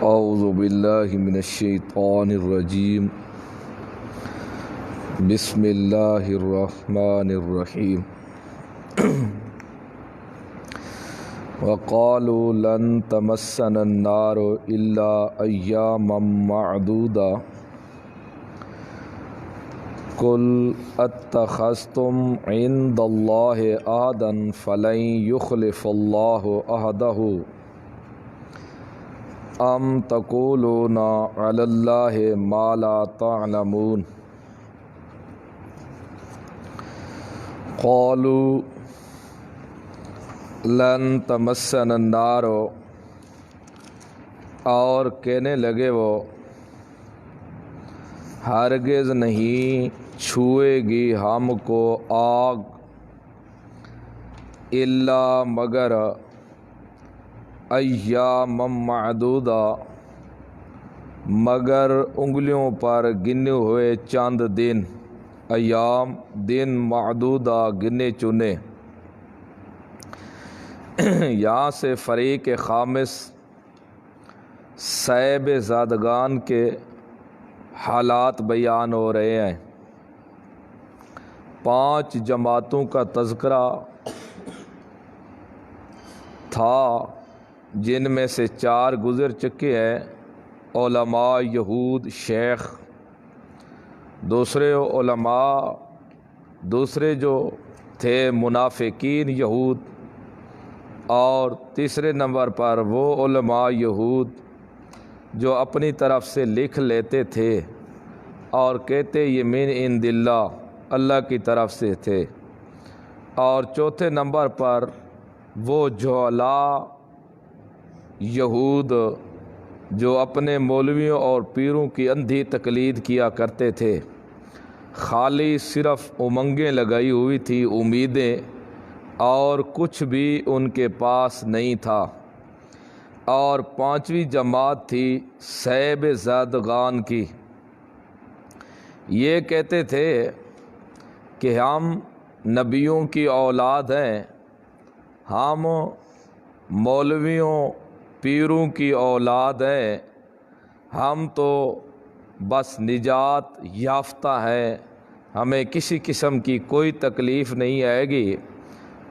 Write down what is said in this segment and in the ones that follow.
اعوذ باللہ من الشیطان الرجیم بسم اللہ الرحمن الرحیم وقالوا لن تمسنا النار الا ایاما معدودا قل اتخذتم عند اللہ عہدا فلن یخلف اللہ عہدہ ام تقولون علی اللہ ما لا تعلمون قالوا لن تمسنا النار، اور کہنے لگے وہ ہرگز نہیں چھوئے گی ہم کو آگ، الا مگر ایام معدودہ، مگر انگلیوں پر گنے ہوئے چند دن، ایام دن، معدودہ گنے چنے۔ یہاں سے فریق خامس صیب زادگان کے حالات بیان ہو رہے ہیں۔ 5 جماعتوں کا تذکرہ تھا، جن میں سے 4 گزر چکے ہیں، علماء یہود شیخ، دوسرے علماء، دوسرے جو تھے منافقین یہود، اور تیسرے نمبر پر وہ علماء یہود جو اپنی طرف سے لکھ لیتے تھے اور کہتے یہ من عند اللہ، اللہ کی طرف سے تھے، اور چوتھے نمبر پر وہ جہلاء یہود جو اپنے مولویوں اور پیروں کی اندھی تقلید کیا کرتے تھے، خالی صرف امنگیں لگائی ہوئی تھی، امیدیں، اور کچھ بھی ان کے پاس نہیں تھا۔ اور 5ویں جماعت تھی صیب زادگان کی، یہ کہتے تھے کہ ہم نبیوں کی اولاد ہیں، ہم مولویوں پیروں کی اولاد ہیں، ہم تو بس نجات یافتہ ہیں، ہمیں کسی قسم کی کوئی تکلیف نہیں آئے گی،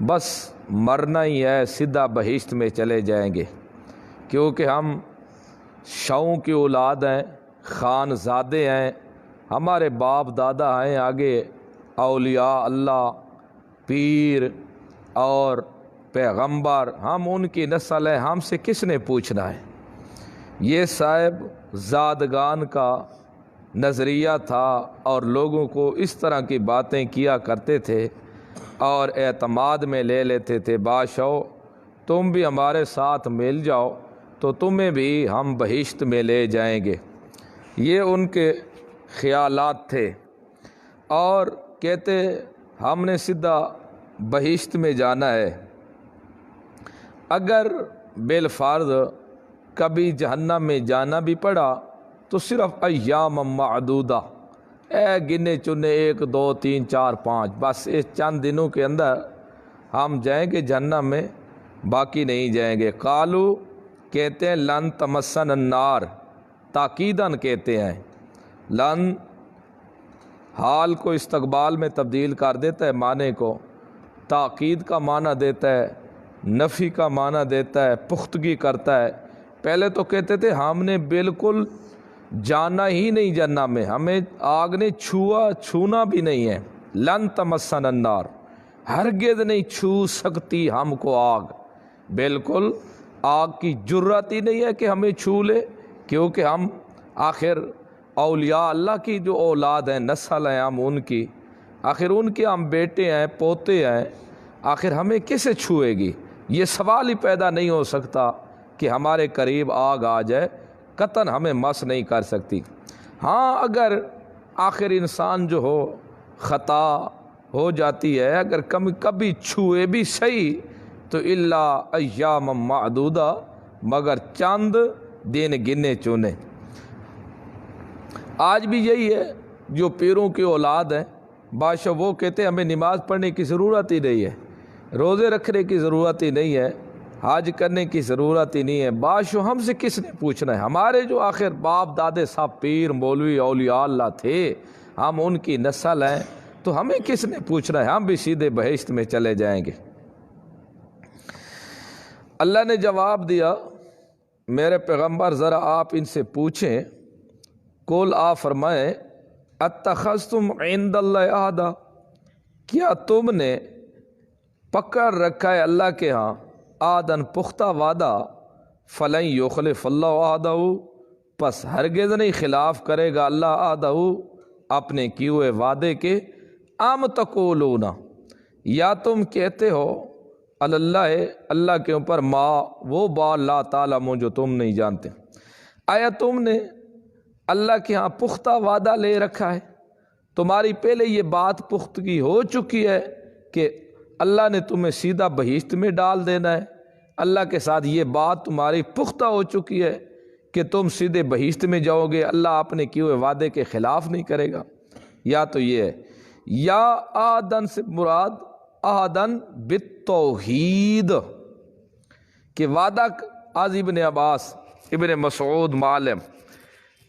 بس مرنا ہی ہے، سیدھا بہشت میں چلے جائیں گے، کیونکہ ہم شاہوں کی اولاد ہیں، خان زادے ہیں، ہمارے باپ دادا ہیں، آگے اولیاء اللہ، پیر اور پیغمبر، ہم ان کی نسل ہیں، ہم سے کس نے پوچھنا ہے۔ یہ صاحب زادگان کا نظریہ تھا، اور لوگوں کو اس طرح کی باتیں کیا کرتے تھے اور اعتماد میں لے لیتے تھے، بادشاہ تم بھی ہمارے ساتھ مل جاؤ تو تمہیں بھی ہم بہشت میں لے جائیں گے، یہ ان کے خیالات تھے، اور کہتے ہم نے سیدھا بہشت میں جانا ہے، اگر بالفرض کبھی جہنم میں جانا بھی پڑا تو صرف ایام معدودہ، گنے چنے 1 2 3 4 5، بس اس چند دنوں کے اندر ہم جائیں گے جہنم میں، باقی نہیں جائیں گے۔ قالو کہتے ہیں لن تمسن النار، تاکیداً کہتے ہیں، لن حال کو استقبال میں تبدیل کر دیتا ہے، معنی کو تاکید کا معنی دیتا ہے، نفی کا معنی دیتا ہے، پختگی کرتا ہے۔ پہلے تو کہتے تھے ہم نے بالکل جانا ہی نہیں جہنم میں، ہمیں آگ نے چھونا بھی نہیں ہے، لن تمسن النار، ہرگز نہیں چھو سکتی ہم کو آگ، بالکل آگ کی جرات ہی نہیں ہے کہ ہمیں چھو لے، کیونکہ ہم آخر اولیاء اللہ کی جو اولاد ہیں، نسل ہیں ہم ان کی، آخر ان کے ہم بیٹے ہیں، پوتے ہیں، آخر ہمیں کیسے چھوئے گی؟ یہ سوال ہی پیدا نہیں ہو سکتا کہ ہمارے قریب آگ آ جائے، قطعاً ہمیں مس نہیں کر سکتی۔ ہاں اگر آخر انسان جو ہو خطا ہو جاتی ہے، اگر کبھی چھوئے بھی صحیح تو الا ایام معدودہ، مگر چند دن گنے چنے۔ آج بھی یہی ہے، جو پیروں کی اولاد ہیں بادشاہ، وہ کہتے ہیں ہمیں نماز پڑھنے کی ضرورت ہی نہیں ہے، روزے رکھنے کی ضرورت ہی نہیں ہے، حج کرنے کی ضرورت ہی نہیں ہے، باشو ہم سے کس نے پوچھنا ہے؟ ہمارے جو آخر باپ دادے صاحب پیر مولوی اولیاء اللہ تھے، ہم ان کی نسل ہیں، تو ہمیں کس نے پوچھنا ہے؟ ہم بھی سیدھے بہشت میں چلے جائیں گے۔ اللہ نے جواب دیا، میرے پیغمبر ذرا آپ ان سے پوچھیں، قل آپ فرمائیں اتخذتم عند اللہ عہدا، کیا تم نے پکڑ رکھا ہے اللہ کے ہاں عہدن پختہ وعدہ، فلن یخلف اللہ عہدہ، پس ہرگز نہیں خلاف کرے گا اللہ عہدہ اپنے کیے ہوئے وعدے کے، ام تقولون، یا تم کہتے ہو اللہ اللہ کے اوپر ما وہ با لا تعلمون جو تم نہیں جانتے، آیا تم نے اللہ کے ہاں پختہ وعدہ لے رکھا ہے؟ تمہاری پہلے یہ بات پختگی ہو چکی ہے کہ اللہ نے تمہیں سیدھا بہشت میں ڈال دینا ہے، اللہ کے ساتھ یہ بات تمہاری پختہ ہو چکی ہے کہ تم سیدھے بہشت میں جاؤ گے، اللہ اپنے کیے ہوئے وعدے کے خلاف نہیں کرے گا۔ یا تو یہ ہے، یا آدن سے مراد آدن بالتوحید، کہ وعدہ از ابن عباس ابن مسعود معلم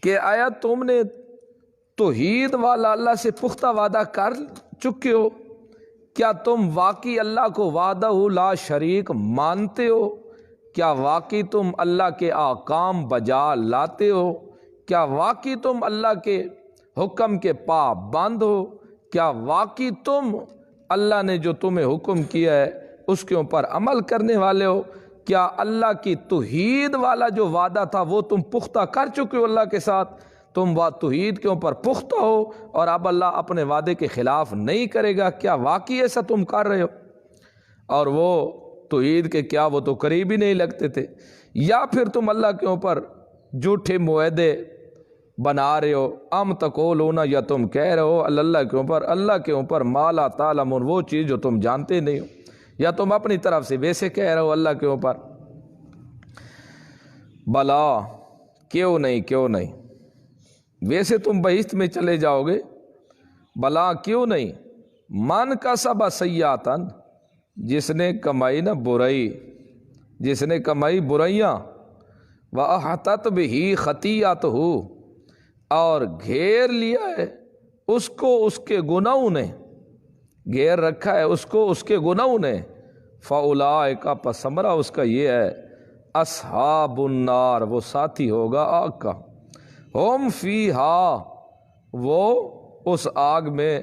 کہ آیا تم نے توحید والا اللہ سے پختہ وعدہ کر چکے ہو؟ کیا تم واقعی اللہ کو وحدہ لا شریک مانتے ہو؟ کیا واقعی تم اللہ کے احکام بجا لاتے ہو؟ کیا واقعی تم اللہ کے حکم کے پابند ہو؟ کیا واقعی تم اللہ نے جو تمہیں حکم کیا ہے اس کے اوپر عمل کرنے والے ہو؟ کیا اللہ کی توحید والا جو وعدہ تھا وہ تم پختہ کر چکے ہو اللہ کے ساتھ؟ تم توحید کے اوپر پختہ ہو اور اب اللہ اپنے وعدے کے خلاف نہیں کرے گا؟ کیا واقعی ایسا تم کر رہے ہو؟ اور وہ توحید کے کیا وہ تو قریب ہی نہیں لگتے تھے؟ یا پھر تم اللہ کے اوپر جھوٹے معاہدے بنا رہے ہو؟ ام تقولون، یا تم کہہ رہے ہو اللہ کے اوپر ما لا تعلمون، وہ چیز جو تم جانتے نہیں ہو، یا تم اپنی طرف سے ویسے کہہ رہے ہو اللہ کے اوپر۔ بلا، کیوں نہیں، ویسے تم بہشت میں چلے جاؤ گے، بلا کیوں نہیں، من کسب سیئاتن، جس نے کمائی نہ برائی، جس نے کمائی برائیاں، وَأَحَاطَتْ بِهِ خَطِیئَتُهُ، اور گھیر لیا ہے اس کو اس کے گناہوں نے، گھیر رکھا ہے اس کو اس کے گناہوں نے، فَأُولَٰئِکَ، پس ثمرہ اس کا یہ ہے، اصحاب النار، وہ ساتھی ہوگا آگ کا، ہم فیہا، وہ اس آگ میں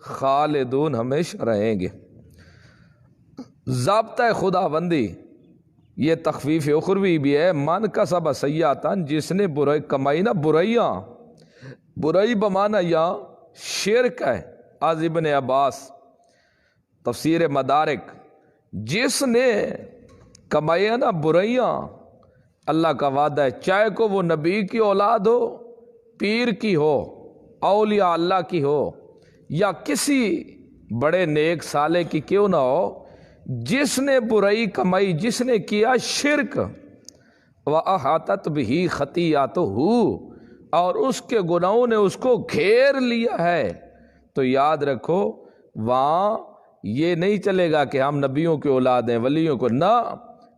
خالدون، ہمیشہ رہیں گے۔ ضابطہ خدا بندی، یہ تخفیف اخروی بھی ہے، من کسب سیئاتن، جس نے برائی کمائی نہ برائیاں، برائی بمانا یا شرک ہے، از ابن عباس تفسیر مدارک، جس نے کمائی نہ برائیاں، اللہ کا وعدہ ہے، چاہے کو وہ نبی کی اولاد ہو، پیر کی ہو، اولیاء اللہ کی ہو، یا کسی بڑے نیک صالح کی کیوں نہ ہو، جس نے برائی کمائی، جس نے کیا شرک، وَأَحَاطَتْ بِهِ خَطِیئَتُهُ، اور اس کے گناہوں نے اس کو گھیر لیا ہے، تو یاد رکھو وہاں یہ نہیں چلے گا کہ ہم نبیوں کی اولاد ہیں، ولیوں کو، نہ،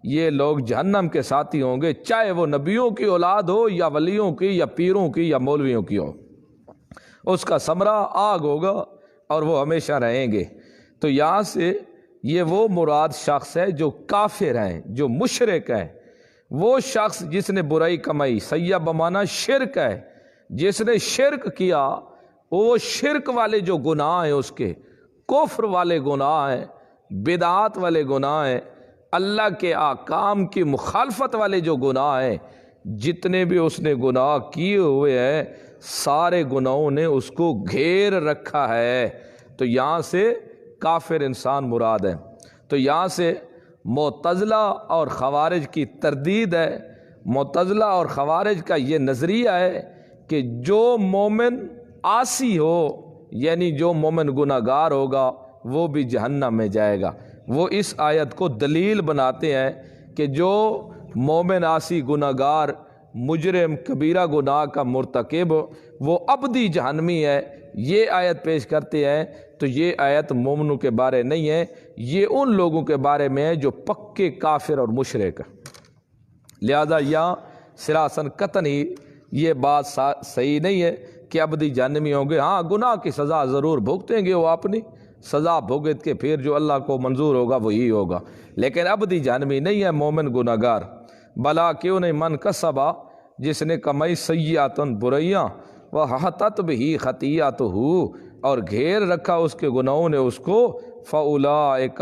یہ لوگ جہنم کے ساتھی ہوں گے، چاہے وہ نبیوں کی اولاد ہو یا ولیوں کی یا پیروں کی یا مولویوں کی ہو، اس کا ثمرہ آگ ہوگا اور وہ ہمیشہ رہیں گے۔ تو یہاں سے یہ وہ مراد شخص ہے جو کافر ہیں، جو مشرک ہے، وہ شخص جس نے برائی کمائی، سیئہ بمانا شرک ہے، جس نے شرک کیا، وہ شرک والے جو گناہ ہیں، اس کے کفر والے گناہ ہیں، بدعات والے گناہ ہیں، اللہ کے احکام کی مخالفت والے جو گناہ ہیں، جتنے بھی اس نے گناہ کیے ہوئے ہیں، سارے گناہوں نے اس کو گھیر رکھا ہے۔ تو یہاں سے کافر انسان مراد ہے۔ تو یہاں سے معتزلہ اور خوارج کی تردید ہے۔ معتزلہ اور خوارج کا یہ نظریہ ہے کہ جو مومن عاصی ہو، یعنی جو مومن گناہ گار ہوگا، وہ بھی جہنم میں جائے گا۔ وہ اس آیت کو دلیل بناتے ہیں کہ جو مومن عاصی گناہ گار، مجرم، کبیرہ گناہ کا مرتکب، وہ ابدی جہنمی ہے۔ یہ آیت پیش کرتے ہیں تو یہ آیت مومنوں کے بارے نہیں ہے، یہ ان لوگوں کے بارے میں ہے جو پکے کافر اور مشرک ہیں۔ لہذا یہاں سراسن قطعاً ہی یہ بات صحیح نہیں ہے کہ ابدی جہنمی ہوں گے۔ ہاں، گناہ کی سزا ضرور بھگتیں گے، وہ اپنی سزا بھگت کے پھر جو اللہ کو منظور ہوگا وہی ہوگا، لیکن ابدی جہنمی نہیں ہے مومن گناہگار۔ بلا کیوں نہیں، من کسبا، جس نے کمائی سیئاتن برائیاں، وحطت بہی خطیئتہ، اور گھیر رکھا اس کے گناہوں نے اس کو، فاولئک،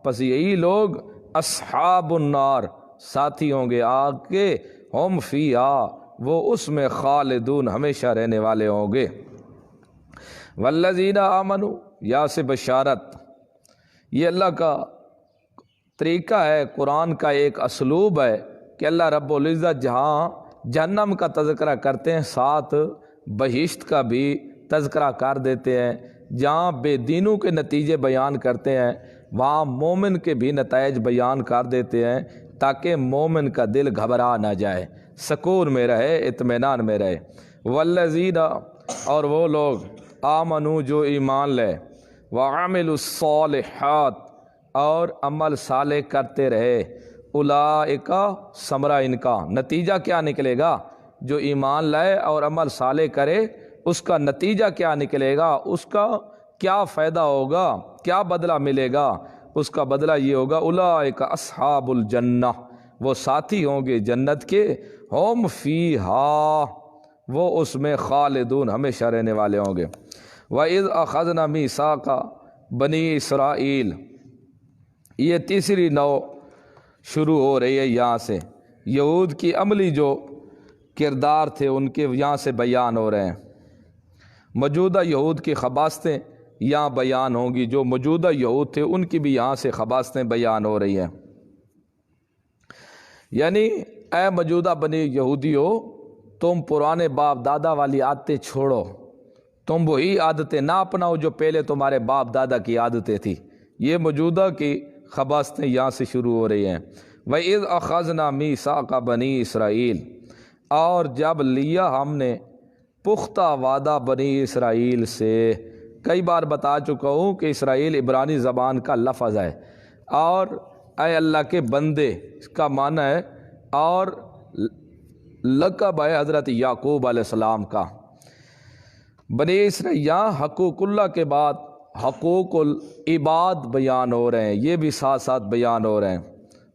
پس یہی لوگ اصحاب النار، ساتھی ہوں گے آگ کے، ہم فیہا، وہ اس میں خالدون، ہمیشہ رہنے والے ہوں گے۔ والذین آمنوا، یا سے بشارت، یہ اللہ کا طریقہ ہے، قرآن کا ایک اسلوب ہے کہ اللہ رب العزت جہاں جہنم کا تذکرہ کرتے ہیں ساتھ بہشت کا بھی تذکرہ کر دیتے ہیں، جہاں بے دینوں کے نتیجے بیان کرتے ہیں وہاں مومن کے بھی نتائج بیان کر دیتے ہیں، تاکہ مومن کا دل گھبرا نہ جائے، سکون میں رہے، اطمینان میں رہے۔ والذین، اور وہ لوگ، آمنو، جو ایمان لے، وعملوا الصالحات، اور عمل صالح کرتے رہے، اولئک، ثمرہ ان کا نتیجہ کیا نکلے گا؟ جو ایمان لائے اور عمل صالح کرے اس کا نتیجہ کیا نکلے گا، اس کا کیا فائدہ ہوگا، کیا بدلہ ملے گا؟ اس کا بدلہ یہ ہوگا، اولئک اصحاب الجنہ، وہ ساتھی ہوں گے جنت کے، ہم فیہا، وہ اس میں خالدون، ہمیشہ رہنے والے ہوں گے۔ وَإِذْ أَخَذْنَا مِيثَاقَ بنی اسرائیل، یہ تیسری نو شروع ہو رہی ہے یہاں سے، یہود کی عملی جو کردار تھے ان کے یہاں سے بیان ہو رہے ہیں۔ موجودہ یہود کی خباثتیں یہاں بیان ہوں گی، جو موجودہ یہود تھے ان کی بھی یہاں سے خباثتیں بیان ہو رہی ہیں۔ یعنی اے موجودہ بنی یہودیو، تم پرانے باپ دادا والی عادتیں چھوڑو، تم وہی عادتیں نہ اپناؤ جو پہلے تمہارے باپ دادا کی عادتیں تھیں۔ یہ موجودہ کی خباثتیں یہاں سے شروع ہو رہی ہیں۔ وَإِذْ أَخَذْنَا مِيثَاقَ بَنِي اسرائیل، اور جب لیا ہم نے پختہ وعدہ بنی اسرائیل سے۔ کئی بار بتا چکا ہوں کہ اسرائیل عبرانی زبان کا لفظ ہے، اور اے اللہ کے بندے اس کا معنی ہے، اور لقب ہے حضرت یعقوب علیہ السلام کا۔ بنی اسرائیل، یہاں حقوق اللہ کے بعد حقوق العباد بیان ہو رہے ہیں، یہ بھی ساتھ ساتھ بیان ہو رہے ہیں۔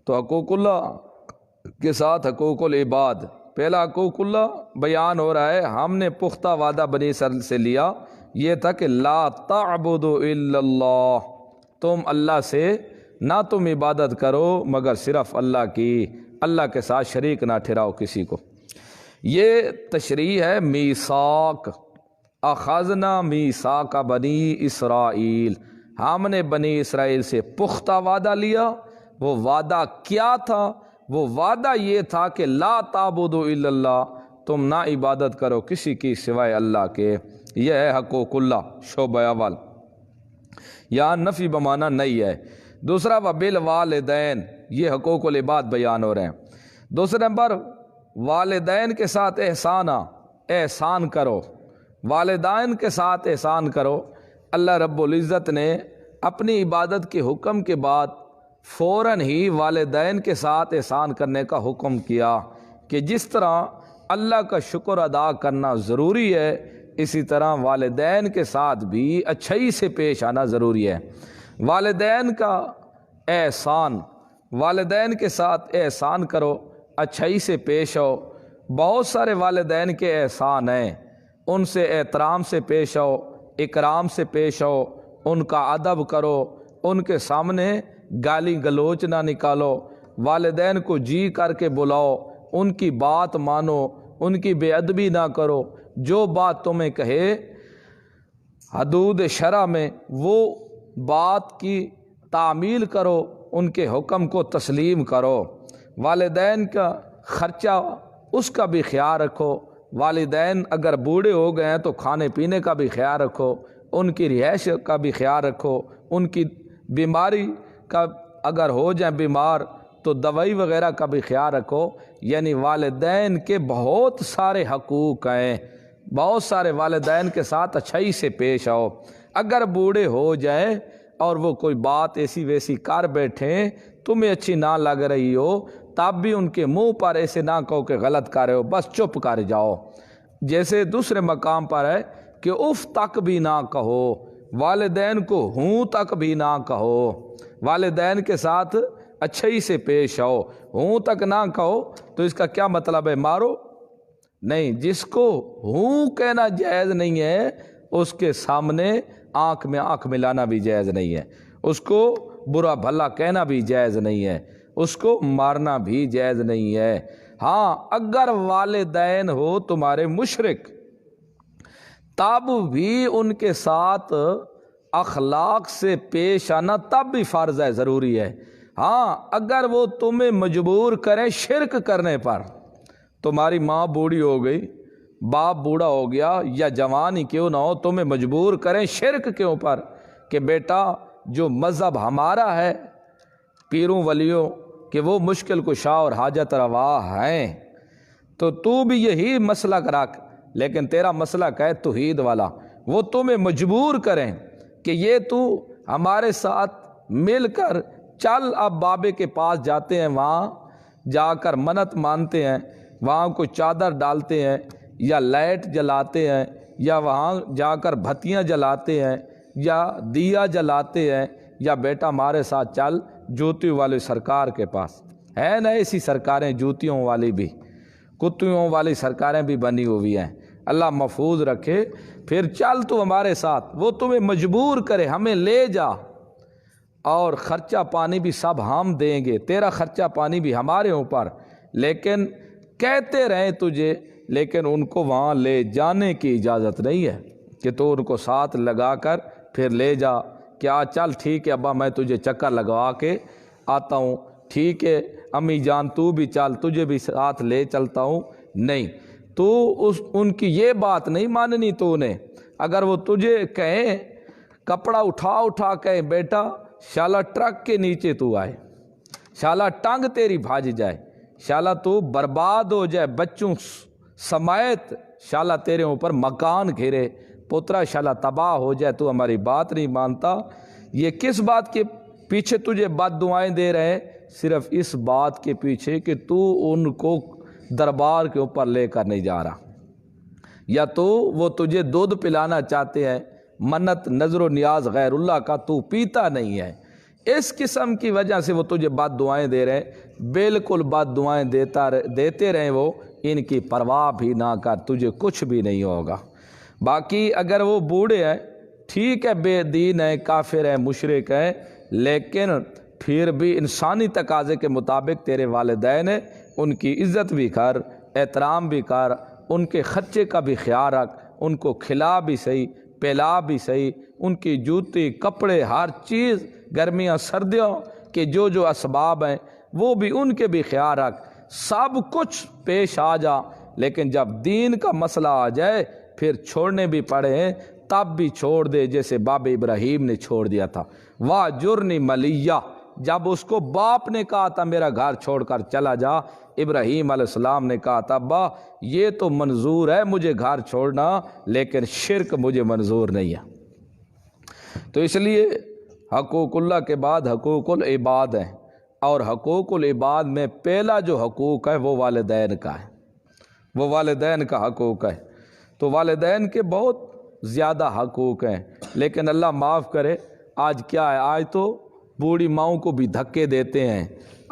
تو حقوق اللہ کے ساتھ حقوق العباد، پہلا حقوق اللہ بیان ہو رہا ہے، ہم نے پختہ وعدہ بنی اسرائیل سے لیا، یہ تھا کہ لا تعبدوا الا اللہ، تم اللہ سے نہ تم عبادت کرو مگر صرف اللہ کی، اللہ کے ساتھ شریک نہ ٹھہراؤ کسی کو۔ یہ تشریح ہے میثاق، اخذنا میثاق بنی اسرائیل، ہم نے بنی اسرائیل سے پختہ وعدہ لیا۔ وہ وعدہ کیا تھا؟ وہ وعدہ یہ تھا کہ لا تعبدوا الا اللہ، تم نہ عبادت کرو کسی کی سوائے اللہ کے۔ یہ ہے حقوق اللہ شعبہ اول، یہاں نفی بمانا نہیں ہے۔ دوسرا وبالوالدین، یہ حقوق العباد بیان ہو رہے ہیں۔ دوسرے نمبر، والدین کے ساتھ احسان کرو، والدین کے ساتھ احسان کرو۔ اللہ رب العزت نے اپنی عبادت کے حکم کے بعد فوراً ہی والدین کے ساتھ احسان کرنے کا حکم کیا، کہ جس طرح اللہ کا شکر ادا کرنا ضروری ہے اسی طرح والدین کے ساتھ بھی اچھائی سے پیش آنا ضروری ہے۔ والدین کا احسان، والدین کے ساتھ احسان کرو، اچھائی سے پیش آؤ۔ بہت سارے والدین کے احسان ہیں، ان سے احترام سے پیش آؤ، اکرام سے پیش آؤ، ان کا ادب کرو، ان کے سامنے گالی گلوچ نہ نکالو، والدین کو جی کر کے بلاؤ، ان کی بات مانو، ان کی بے ادبی نہ کرو، جو بات تمہیں کہے حدود شرع میں وہ بات کی تعمیل کرو، ان کے حکم کو تسلیم کرو۔ والدین کا خرچہ اس کا بھی خیال رکھو، والدین اگر بوڑھے ہو گئے ہیں تو کھانے پینے کا بھی خیال رکھو، ان کی رہائش کا بھی خیال رکھو، ان کی بیماری کا اگر ہو جائیں بیمار تو دوائی وغیرہ کا بھی خیال رکھو۔ یعنی والدین کے بہت سارے حقوق ہیں، بہت سارے والدین کے ساتھ اچھائی سے پیش آؤ۔ اگر بوڑھے ہو جائے اور وہ کوئی بات ایسی ویسی کر بیٹھیں تمہیں اچھی نہ لگ رہی ہو تب بھی ان کے منہ پر ایسے نہ کہو کہ غلط کر رہے ہو، بس چپ کر جاؤ۔ جیسے دوسرے مقام پر ہے کہ اف تک بھی نہ کہو، والدین کو ہوں تک بھی نہ کہو، والدین کے ساتھ اچھائی سے پیش آؤ، ہوں تک نہ کہو تو اس کا کیا مطلب ہے؟ مارو نہیں۔ جس کو ہوں کہنا جائز نہیں ہے اس کے سامنے آنکھ میں آنکھ ملانا بھی جائز نہیں ہے، اس کو برا بھلا کہنا بھی جائز نہیں ہے، اس کو مارنا بھی جائز نہیں ہے۔ ہاں اگر والدین ہو تمہارے مشرک تب بھی ان کے ساتھ اخلاق سے پیش آنا تب بھی فرض ہے، ضروری ہے۔ ہاں اگر وہ تمہیں مجبور کریں شرک کرنے پر، تمہاری ماں بوڑھی ہو گئی، باپ بوڑھا ہو گیا یا جوان ہی کیوں نہ ہو، تمہیں مجبور کریں شرک کے اوپر کہ بیٹا جو مذہب ہمارا ہے پیروں ولیوں کہ وہ مشکل کشا اور حاجت روا ہیں، تو بھی یہی مسلک رکھ، لیکن تیرا مسلک ہے توحید والا، وہ تمہیں مجبور کریں کہ یہ تو ہمارے ساتھ مل کر چل، اب بابے کے پاس جاتے ہیں، وہاں جا کر منت مانتے ہیں، وہاں کوئی چادر ڈالتے ہیں یا لائٹ جلاتے ہیں یا وہاں جا کر بھتیاں جلاتے ہیں یا دیا جلاتے ہیں، یا بیٹا ہمارے ساتھ چل جوتی والے سرکار کے پاس ہے نا، ایسی سرکاریں جوتیوں والی بھی کتوں والی سرکاریں بھی بنی ہوئی ہیں، اللہ محفوظ رکھے۔ پھر چل تو ہمارے ساتھ، وہ تمہیں مجبور کرے ہمیں لے جا اور خرچہ پانی بھی سب ہم دیں گے، تیرا خرچہ پانی بھی ہمارے اوپر، لیکن کہتے رہیں تجھے، لیکن ان کو وہاں لے جانے کی اجازت نہیں ہے کہ تو ان کو ساتھ لگا کر پھر لے جا، کیا چل ٹھیک ہے ابا میں تجھے چکر لگوا کے آتا ہوں، ٹھیک ہے امی جان تو بھی چل تجھے بھی ساتھ لے چلتا ہوں، نہیں، تو ان کی یہ بات نہیں ماننی تو انہیں۔ اگر وہ تجھے کہیں کپڑا اٹھا کہیں بیٹا شالا ٹرک کے نیچے تو آئے، شالا ٹانگ تیری بھاج جائے، شالا تو برباد ہو جائے بچوں سمیت، شالا تیرے اوپر مکان گھیرے، پترا شالا تباہ ہو جائے، تو ہماری بات نہیں مانتا، یہ کس بات کے پیچھے تجھے بد دعائیں دے رہے ہیں؟ صرف اس بات کے پیچھے کہ تو ان کو دربار کے اوپر لے کر نہیں جا رہا، یا تو وہ تجھے دودھ پلانا چاہتے ہیں، منت نظر و نیاز غیر اللہ کا تو پیتا نہیں ہے، اس قسم کی وجہ سے وہ تجھے بد دعائیں دے رہے ہیں۔ بالکل بد دعائیں دیتے رہیں، وہ ان کی پرواہ بھی نہ کر، تجھے کچھ بھی نہیں ہوگا۔ باقی اگر وہ بوڑھے ہیں ٹھیک ہے، بے دین ہیں، کافر ہیں، مشرک ہیں، لیکن پھر بھی انسانی تقاضے کے مطابق تیرے والدین ہیں، ان کی عزت بھی کر، احترام بھی کر، ان کے خرچے کا بھی خیال رکھ، ان کو کھلا بھی صحیح، پلا بھی صحیح، ان کی جوتی کپڑے ہر چیز گرمیاں سردیوں کے جو اسباب ہیں وہ بھی ان کے بھی خیال رکھ، سب کچھ پیش آ جا، لیکن جب دین کا مسئلہ آ جائے پھر چھوڑنے بھی پڑے ہیں تب بھی چھوڑ دے، جیسے باب ابراہیم نے چھوڑ دیا تھا۔ واجرنی ملیہ، جب اس کو باپ نے کہا تھا میرا گھر چھوڑ کر چلا جا، ابراہیم علیہ السلام نے کہا تھا ابا یہ تو منظور ہے مجھے گھر چھوڑنا، لیکن شرک مجھے منظور نہیں ہے۔ تو اس لیے حقوق اللہ کے بعد حقوق العباد ہیں، اور حقوق العباد میں پہلا جو حقوق ہے وہ والدین کا ہے، وہ والدین کا حقوق ہے۔ تو والدین کے بہت زیادہ حقوق ہیں، لیکن اللہ معاف کرے آج کیا ہے، آج تو بوڑھی ماؤں کو بھی دھکے دیتے ہیں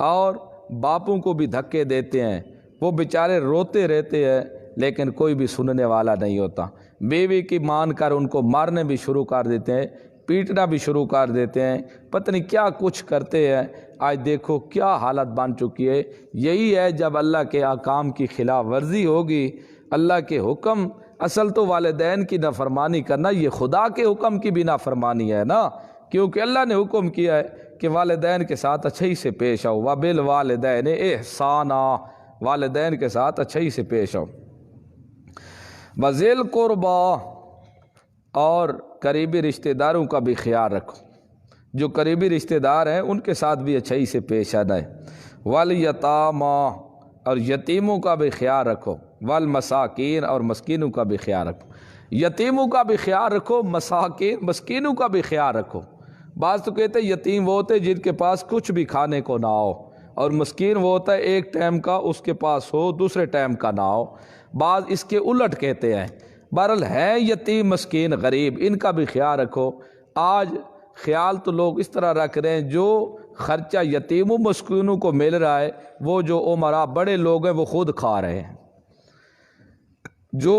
اور باپوں کو بھی دھکے دیتے ہیں، وہ بیچارے روتے رہتے ہیں لیکن کوئی بھی سننے والا نہیں ہوتا، بیوی کی مان کر ان کو مارنے بھی شروع کر دیتے ہیں، پیٹنا بھی شروع کر دیتے ہیں، پتہ نہیں کیا کچھ کرتے ہیں۔ آج دیکھو کیا حالت بن چکی ہے، یہی ہے جب اللہ کے احکام کی خلاف ورزی ہوگی، اللہ کے حکم، اصل تو والدین کی نافرمانی کرنا یہ خدا کے حکم کی بھی نافرمانی ہے نا، کیونکہ اللہ نے حکم کیا ہے کہ والدین کے ساتھ اچھائی سے پیش آؤ، وبالوالدین احسانا، والدین کے ساتھ اچھائی سے پیش آؤ، وذی القربی، اور قریبی رشتہ داروں کا بھی خیال رکھو، جو قریبی رشتہ دار ہیں ان کے ساتھ بھی اچھائی سے پیش آنا ہے، والیتامی، اور یتیموں کا بھی خیال رکھو، والمساکین، اور مسکینوں کا بھی خیال رکھو۔ یتیموں کا بھی خیال رکھو، مسکینوں کا بھی خیال رکھو۔ بعض تو کہتے ہیں یتیم وہ ہوتے ہیں جن کے پاس کچھ بھی کھانے کو نہ ہو، اور مسکین وہ ہوتا ہے ایک ٹائم کا اس کے پاس ہو دوسرے ٹائم کا نہ ہو، بعض اس کے الٹ کہتے ہیں۔ بہرحال ہے یتیم مسکین غریب، ان کا بھی خیال رکھو۔ آج خیال تو لوگ اس طرح رکھ رہے ہیں جو خرچہ یتیموں مسکینوں کو مل رہا ہے وہ جو عمرا بڑے لوگ ہیں وہ خود کھا رہے ہیں، جو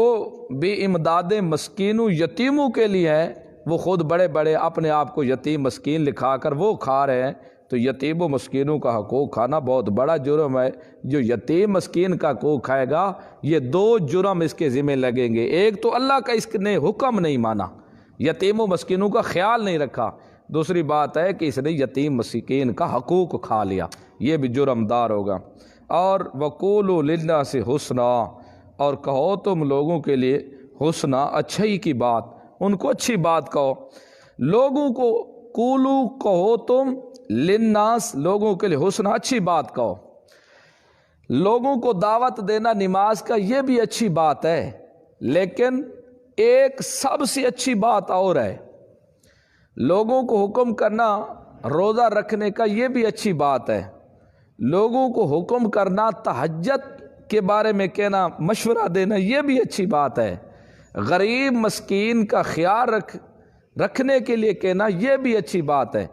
بھی امدادیں مسکینوں یتیموں کے لیے ہیں وہ خود بڑے بڑے اپنے آپ کو یتیم مسکین لکھا کر وہ کھا رہے ہیں۔ تو یتیم و مسکینوں کا حقوق کھانا بہت بڑا جرم ہے۔ جو یتیم مسکین کا حقوق کھائے گا یہ دو جرم اس کے ذمہ لگیں گے۔ ایک تو اللہ کا اس نے حکم نہیں مانا، یتیم و مسکینوں کا خیال نہیں رکھا، دوسری بات ہے کہ اس نے یتیم مسکین کا حقوق کھا لیا، یہ بھی جرم دار ہوگا۔ اور وقولوا للناس حسنا، اور کہو تم لوگوں کے لیے حسنا، اچھائی کی بات، ان کو اچھی بات کہو۔ لوگوں کو قولو کہو تم، للناس لوگوں کے لیے حسنا، اچھی بات کہو۔ لوگوں کو دعوت دینا نماز کا یہ بھی اچھی بات ہے، لیکن ایک سب سے اچھی بات اور ہے، لوگوں کو حکم کرنا روزہ رکھنے کا یہ بھی اچھی بات ہے، لوگوں کو حکم کرنا تہجد کے بارے میں کہنا، مشورہ دینا یہ بھی اچھی بات ہے، غریب مسکین کا خیال رکھنے کے لیے کہنا یہ بھی اچھی بات ہے۔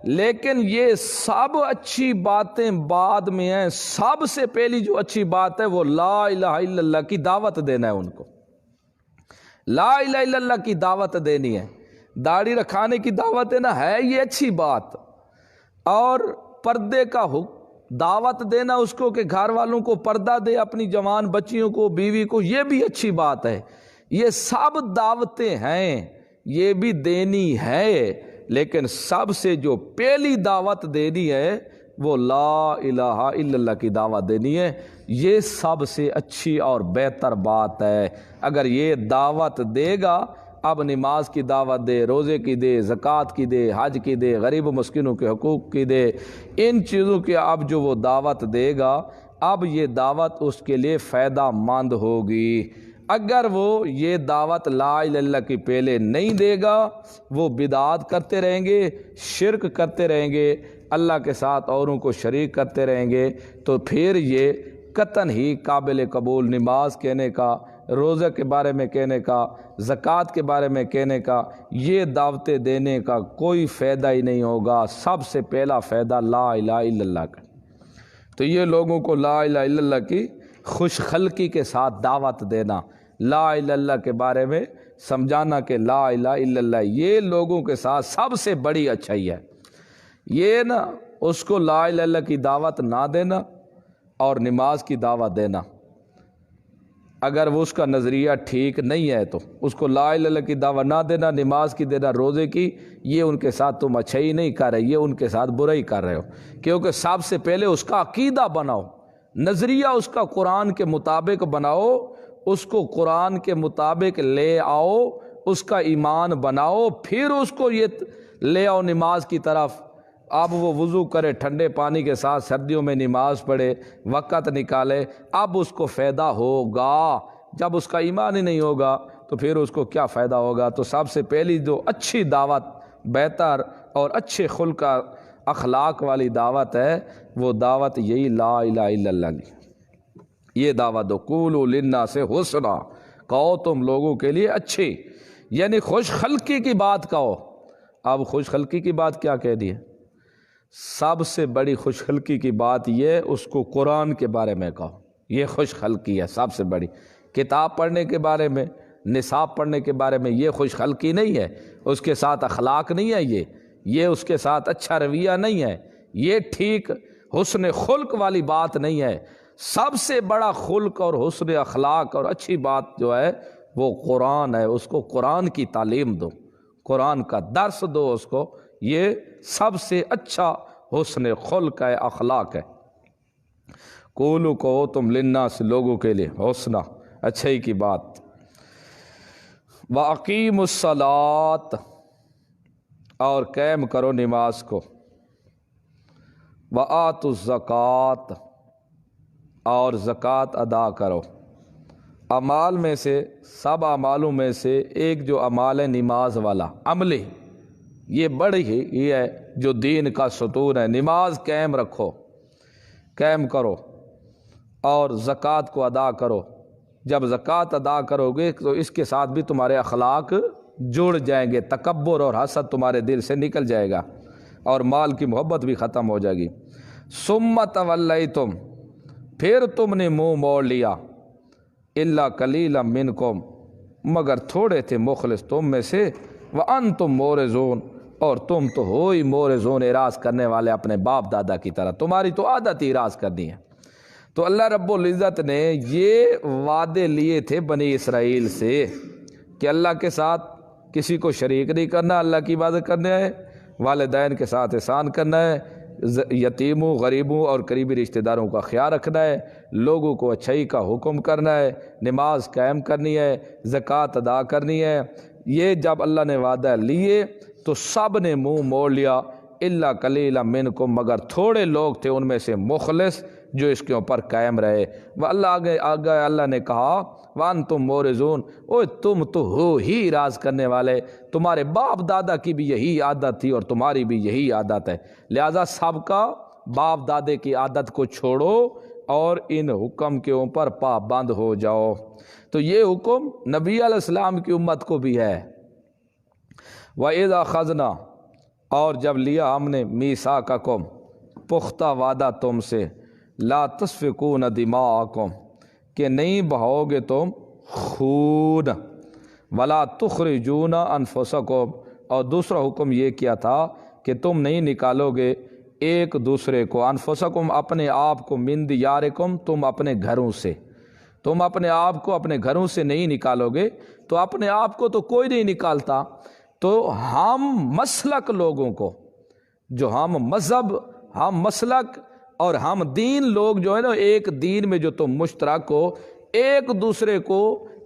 لیکن یہ سب اچھی باتیں بعد میں ہیں، سب سے پہلی جو اچھی بات ہے وہ لا الہ الا اللہ کی دعوت دینا ہے، ان کو لا الہ الا اللہ کی دعوت دینی ہے۔ داڑھی رکھانے کی دعوت دینا ہے یہ اچھی بات، اور پردے کا دعوت دینا اس کو کہ گھر والوں کو پردہ دے، اپنی جوان بچیوں کو بیوی کو، یہ بھی اچھی بات ہے۔ یہ سب دعوتیں ہیں، یہ بھی دینی ہے، لیکن سب سے جو پہلی دعوت دینی ہے وہ لا الہ الا اللہ کی دعوت دینی ہے، یہ سب سے اچھی اور بہتر بات ہے۔ اگر یہ دعوت دے گا، اب نماز کی دعوت دے، روزے کی دے، زکوٰۃ کی دے، حج کی دے، غریب و مسکینوں کے حقوق کی دے، ان چیزوں کی اب جو وہ دعوت دے گا، اب یہ دعوت اس کے لیے فائدہ مند ہوگی۔ اگر وہ یہ دعوت لا الہ الا اللہ کی پہلے نہیں دے گا، وہ بدعات کرتے رہیں گے، شرک کرتے رہیں گے، اللہ کے ساتھ اوروں کو شریک کرتے رہیں گے، تو پھر یہ قطعاً ہی قابل قبول نماز کہنے کا، روزہ کے بارے میں کہنے کا، زکوٰۃ کے بارے میں کہنے کا، یہ دعوتیں دینے کا کوئی فائدہ ہی نہیں ہوگا۔ سب سے پہلا فائدہ لا الہ الا اللہ کا۔ تو یہ لوگوں کو لا الہ الا اللہ کی خوش خلقی کے ساتھ دعوت دینا، لا الہ الا اللہ کے بارے میں سمجھانا کہ لا الہ الا اللہ، یہ لوگوں کے ساتھ سب سے بڑی اچھائی ہے۔ یہ نا اس کو لا الہ الا اللہ کی دعوت نہ دینا اور نماز کی دعوت دینا، اگر وہ اس کا نظریہ ٹھیک نہیں ہے تو اس کو لا الہ الا اللہ کی دعوت نہ دینا، نماز کی دینا، روزے کی، یہ ان کے ساتھ تم اچھائی نہیں کر رہے، یہ ان کے ساتھ برائی کر رہے ہو، کیونکہ سب سے پہلے اس کا عقیدہ بناؤ، نظریہ اس کا قرآن کے مطابق بناؤ، اس کو قرآن کے مطابق لے آؤ، اس کا ایمان بناؤ، پھر اس کو یہ لے آؤ نماز کی طرف۔ اب وہ وضو کرے ٹھنڈے پانی کے ساتھ، سردیوں میں نماز پڑھے، وقت نکالے، اب اس کو فائدہ ہوگا۔ جب اس کا ایمان ہی نہیں ہوگا تو پھر اس کو کیا فائدہ ہوگا؟ تو سب سے پہلی جو اچھی دعوت، بہتر اور اچھے خلق اخلاق والی دعوت ہے، وہ دعوت یہی لا الہ الا اللہ کی، یہ دعوت دو۔ قولوا للناس حسنا، کہو تم لوگوں کے لیے اچھی، یعنی خوش خلقی کی بات کہو۔ اب خوش خلقی کی بات کیا کہہ دی ہے؟ سب سے بڑی خوش خلقی کی بات یہ، اس کو قرآن کے بارے میں کہو، یہ خوش خلقی ہے سب سے بڑی۔ کتاب پڑھنے کے بارے میں، نصاب پڑھنے کے بارے میں یہ خوش خلقی نہیں ہے، اس کے ساتھ اخلاق نہیں ہے، یہ اس کے ساتھ اچھا رویہ نہیں ہے، یہ ٹھیک حسن خلق والی بات نہیں ہے۔ سب سے بڑا خلق اور حسن اخلاق اور اچھی بات جو ہے وہ قرآن ہے، اس کو قرآن کی تعلیم دو، قرآن کا درس دو اس کو، یہ سب سے اچھا حسن خلق ہے، اخلاق ہے۔ قولوا کہو تم للناس لوگوں کے لیے حسنا، اچھائی کی بات۔ وَأَقِیمُوا الصَّلَاةَ، اور قائم کرو نماز کو۔ وَآتُوا الزَّکَاةَ، اور زکوٰۃ ادا کرو۔ اعمال میں سے، سب اعمالوں میں سے ایک جو اعمال ہے نماز والا عملی، یہ بڑی ہی یہ ہے جو دین کا ستون ہے۔ نماز قائم رکھو، قائم کرو، اور زکوٰۃ کو ادا کرو۔ جب زکوٰۃ ادا کرو گے تو اس کے ساتھ بھی تمہارے اخلاق جڑ جائیں گے، تکبر اور حسد تمہارے دل سے نکل جائے گا، اور مال کی محبت بھی ختم ہو جائے گی۔ ثم تولیتم، پھر تم نے منہ موڑ لیا، الا قلیلا منکم، مگر تھوڑے تھے مخلص تم میں سے، وانتم مورزون، اور تم تو ہو ہی مورزون، اعراض کرنے والے اپنے باپ دادا کی طرح، تمہاری تو عادت ہی اعراض کرنی ہے۔ تو اللہ رب العزت نے یہ وعدے لیے تھے بنی اسرائیل سے کہ اللہ کے ساتھ کسی کو شریک نہیں کرنا، اللہ کی عبادت کرنا ہے، والدین کے ساتھ احسان کرنا ہے، یتیموں، غریبوں اور قریبی رشتہ داروں کا خیال رکھنا ہے، لوگوں کو اچھائی کا حکم کرنا ہے، نماز قائم کرنی ہے، زکوٰۃ ادا کرنی ہے۔ یہ جب اللہ نے وعدہ لیے تو سب نے منہ موڑ لیا، الا قلیلا منکم، مگر تھوڑے لوگ تھے ان میں سے مخلص جو اس کے اوپر قائم رہے۔ وہ اللہ آگے اللہ نے کہا وانتم مورزون، اوہ تم تو ہو ہی اعراض کرنے والے، تمہارے باپ دادا کی بھی یہی عادت تھی اور تمہاری بھی یہی عادت ہے، لہذا سب کا باپ دادے کی عادت کو چھوڑو اور ان حکم کے اوپر پابند ہو جاؤ۔ تو یہ حکم نبی علیہ السلام کی امت کو بھی ہے۔ وَإِذَا أَخَذْنَا، اور جب لیا ہم نے میثاقکم، پختہ وعدہ تم سے، لا تسفکون دماءکم، کہ نہیں بہاؤ گے تم خون، ولا تخرجون انفسکم، اور دوسرا حکم یہ کیا تھا کہ تم نہیں نکالو گے ایک دوسرے کو، انفسکم اپنے آپ کو، من دیارکم تم اپنے گھروں سے، تم اپنے آپ کو اپنے گھروں سے نہیں نکالو گے۔ تو اپنے آپ کو تو کوئی نہیں نکالتا، تو ہم مسلک لوگوں کو، جو ہم مذہب، ہم مسلک اور ہم دین لوگ جو ہے نا، ایک دین میں جو تم مشترک ہو، ایک دوسرے کو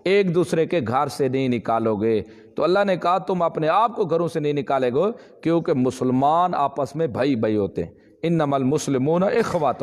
ایک دوسرے کے گھر سے نہیں نکالو گے۔ تو اللہ نے کہا تم اپنے آپ کو گھروں سے نہیں نکالے گے، کیونکہ مسلمان آپس میں بھائی بھائی ہوتے ہیں، انما المسلمون اخوۃ،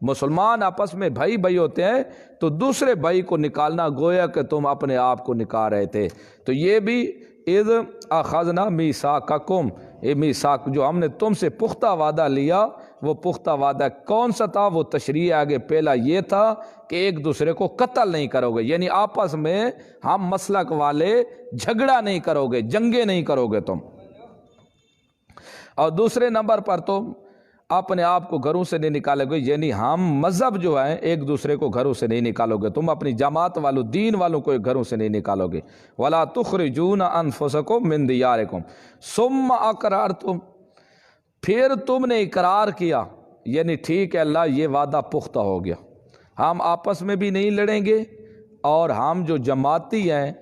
مسلمان آپس میں بھائی بھائی ہوتے ہیں، تو دوسرے بھائی کو نکالنا گویا کہ تم اپنے آپ کو نکال رہے تھے۔ تو یہ بھی اذ اخذنا میثاقکم، یہ میثاق جو ہم نے تم سے پختہ وعدہ لیا، وہ پختہ وعدہ کون سا تھا؟ وہ تشریح آگے پہلا یہ تھا کہ ایک دوسرے کو قتل نہیں کرو گے، یعنی آپس میں ہم مسلک والے جھگڑا نہیں کرو گے، جنگیں نہیں کرو گے تم، اور دوسرے نمبر پر تم اپنے آپ کو گھروں سے نہیں نکالو گے، یعنی ہم مذہب جو ہے ایک دوسرے کو گھروں سے نہیں نکالو گے، تم اپنی جماعت والوں، دین والوں کو گھروں سے نہیں نکالو گے۔ ولا تخرجون انفسکم من دیارکم ثم اقررتم، پھر تم نے اقرار کیا، یعنی ٹھیک ہے اللہ یہ وعدہ پختہ ہو گیا، ہم آپس میں بھی نہیں لڑیں گے، اور ہم جو جماعتی ہیں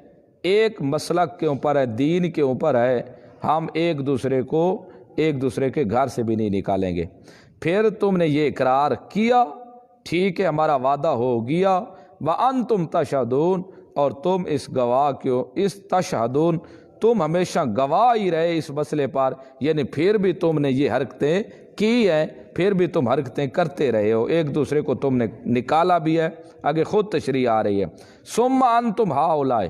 ایک مسلک کے اوپر ہے، دین کے اوپر ہے، ہم ایک دوسرے کو ایک دوسرے کے گھر سے بھی نہیں نکالیں گے۔ پھر تم نے یہ اقرار کیا، ٹھیک ہے ہمارا وعدہ ہو گیا، وَأَنْتُمْ تَشْهَدُونَ، اور تم اس گواہ کیوں، اس تشہدون، تم ہمیشہ گواہ ہی رہے اس مسئلے پر، یعنی پھر بھی تم نے یہ حرکتیں کی ہیں، پھر بھی تم حرکتیں کرتے رہے ہو، ایک دوسرے کو تم نے نکالا بھی ہے، آگے خود تشریح آ رہی ہے۔ ثم انتم ہؤلاء،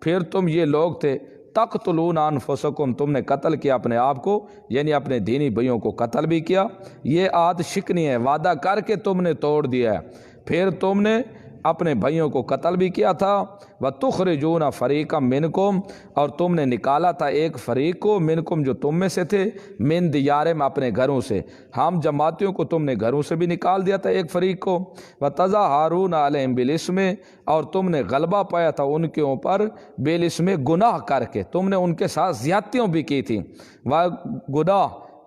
پھر تم یہ لوگ تھے، تقتلون انفسکم، تم نے قتل کیا اپنے آپ کو، یعنی اپنے دینی بھائیوں کو قتل بھی کیا، یہ عہد شکنی ہے، وعدہ کر کے تم نے توڑ دیا ہے، پھر تم نے اپنے بھائیوں کو قتل بھی کیا تھا، وَتُخْرِجُونَ فَرِيقًا مِّنْكُمْ، اور تم نے نکالا تھا ایک فریق کو، منکم جو تم میں سے تھے، من دیارہم اپنے گھروں سے، ہم جماعتیوں کو تم نے گھروں سے بھی نکال دیا تھا ایک فریق کو، وَتَظَاهَرُونَ عَلَيْهِمْ بِالْإِثْمِ، اور تم نے غلبہ پایا تھا ان کے اوپر بالاسم، گناہ کر کے، تم نے ان کے ساتھ زیادتیوں بھی کی تھی،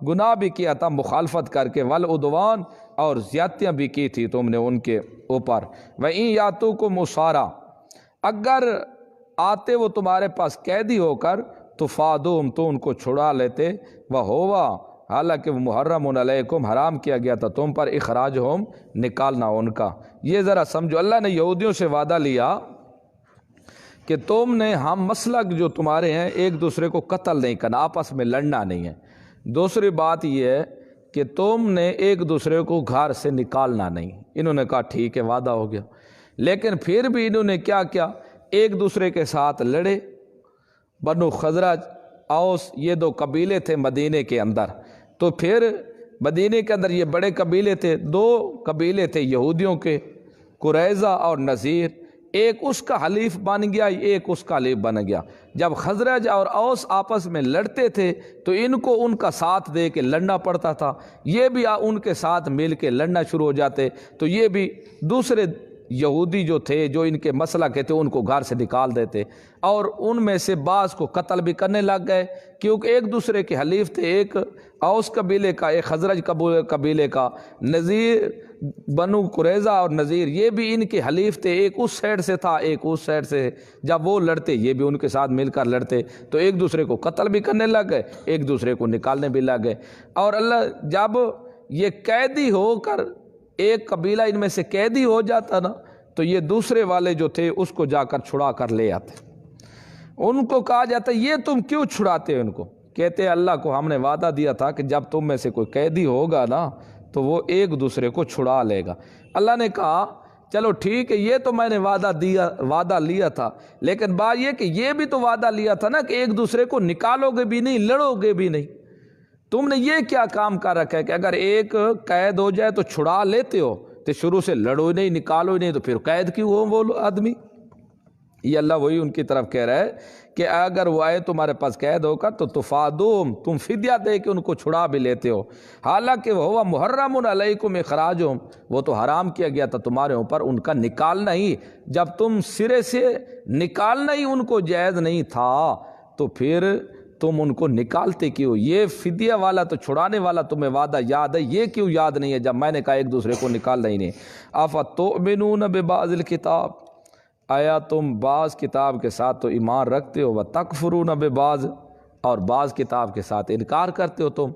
گناہ بھی کیا تھا مخالفت کر کے، والعدوان، اور زیادتیاں بھی کی تھی تم نے ان کے اوپر، وَإِن يَأْتُوكُمْ أُسَارَىٰ، اگر آتے وہ تمہارے پاس قیدی ہو کر، تو فادوم، تو ان کو چھڑا لیتے، وَهُوَ، حالانکہ وہ محرم علیکم، حرام کیا گیا تھا تم پر، اخراجہم، نکالنا ان کا۔ یہ ذرا سمجھو، اللہ نے یہودیوں سے وعدہ لیا کہ تم نے ہم مسلک جو تمہارے ہیں ایک دوسرے کو قتل نہیں کرنا، آپس میں لڑنا نہیں ہے۔ دوسری بات یہ ہے کہ تم نے ایک دوسرے کو گھر سے نکالنا نہیں، انہوں نے کہا ٹھیک ہے وعدہ ہو گیا۔ لیکن پھر بھی انہوں نے کیا کیا، ایک دوسرے کے ساتھ لڑے۔ بنو خزرج، اوس، یہ دو قبیلے تھے مدینے کے اندر۔ تو پھر مدینے کے اندر یہ بڑے قبیلے تھے، دو قبیلے تھے یہودیوں کے، قریظہ اور نذیر، ایک اس کا حلیف بن گیا، ایک اس کا حلیف بن گیا۔ جب خزرج اور اوس آپس میں لڑتے تھے تو ان کو ان کا ساتھ دے کے لڑنا پڑتا تھا، یہ بھی ان کے ساتھ مل کے لڑنا شروع ہو جاتے، تو یہ بھی دوسرے یہودی جو تھے جو ان کے مسئلہ کے تھے ان کو گھر سے نکال دیتے، اور ان میں سے بعض کو قتل بھی کرنے لگ گئے، کیونکہ ایک دوسرے کے حلیف تھے، ایک اوس قبیلے کا، ایک خزرج قبیلے کا، نذیر، بنو قریظہ اور نذیر یہ بھی ان کے حلیف تھے، ایک اس سائڈ سے تھا ایک اس سائڈ سے۔ جب وہ لڑتے یہ بھی ان کے ساتھ مل کر لڑتے، تو ایک دوسرے کو قتل بھی کرنے لگ گئے، ایک دوسرے کو نکالنے بھی لگ گئے۔ اور اللہ جب یہ قیدی ہو کر، ایک قبیلہ ان میں سے قیدی ہو جاتا نا، تو یہ دوسرے والے جو تھے اس کو جا کر چھڑا کر لے آتے۔ ان کو کہا جاتا ہے یہ تم کیوں چھڑاتے ہو ان کو؟ کہتے اللہ کو ہم نے وعدہ دیا تھا کہ جب تم میں سے کوئی قیدی ہوگا نا تو وہ ایک دوسرے کو چھڑا لے گا۔ اللہ نے کہا چلو ٹھیک ہے، یہ تو میں نے وعدہ لیا تھا، لیکن بات یہ کہ یہ بھی تو وعدہ لیا تھا نا کہ ایک دوسرے کو نکالو گے بھی نہیں، لڑو گے بھی نہیں۔ تم نے یہ کیا کام کر رکھا ہے کہ اگر ایک قید ہو جائے تو چھڑا لیتے ہو، تو شروع سے لڑو ہی نہیں، نکالو ہی نہیں، تو پھر قید کیوں ہو وہ آدمی؟ یہ اللہ وہی ان کی طرف کہہ رہا ہے کہ اگر وہ آئے تمہارے پاس قید ہو کر تو تفادوم، تم فدیہ دے کے ان کو چھڑا بھی لیتے ہو، حالانکہ وہ محرم علیکم اخراجہم، وہ تو حرام کیا گیا تھا تمہارے اوپر ان کا نکالنا ہی، جب تم سرے سے نکالنا ہی ان کو جائز نہیں تھا تو پھر تم ان کو نکالتے کیوں؟ یہ فدیہ والا تو چھڑانے والا تمہیں وعدہ یاد ہے، یہ کیوں یاد نہیں ہے جب میں نے کہا ایک دوسرے کو نکالنا ہی نہیں؟ افتؤمنون ببعض الکتاب، آیا تم بعض کتاب کے ساتھ تو ایمان رکھتے ہو، وتکفرون ببعض، اور بعض کتاب کے ساتھ انکار کرتے ہو تم۔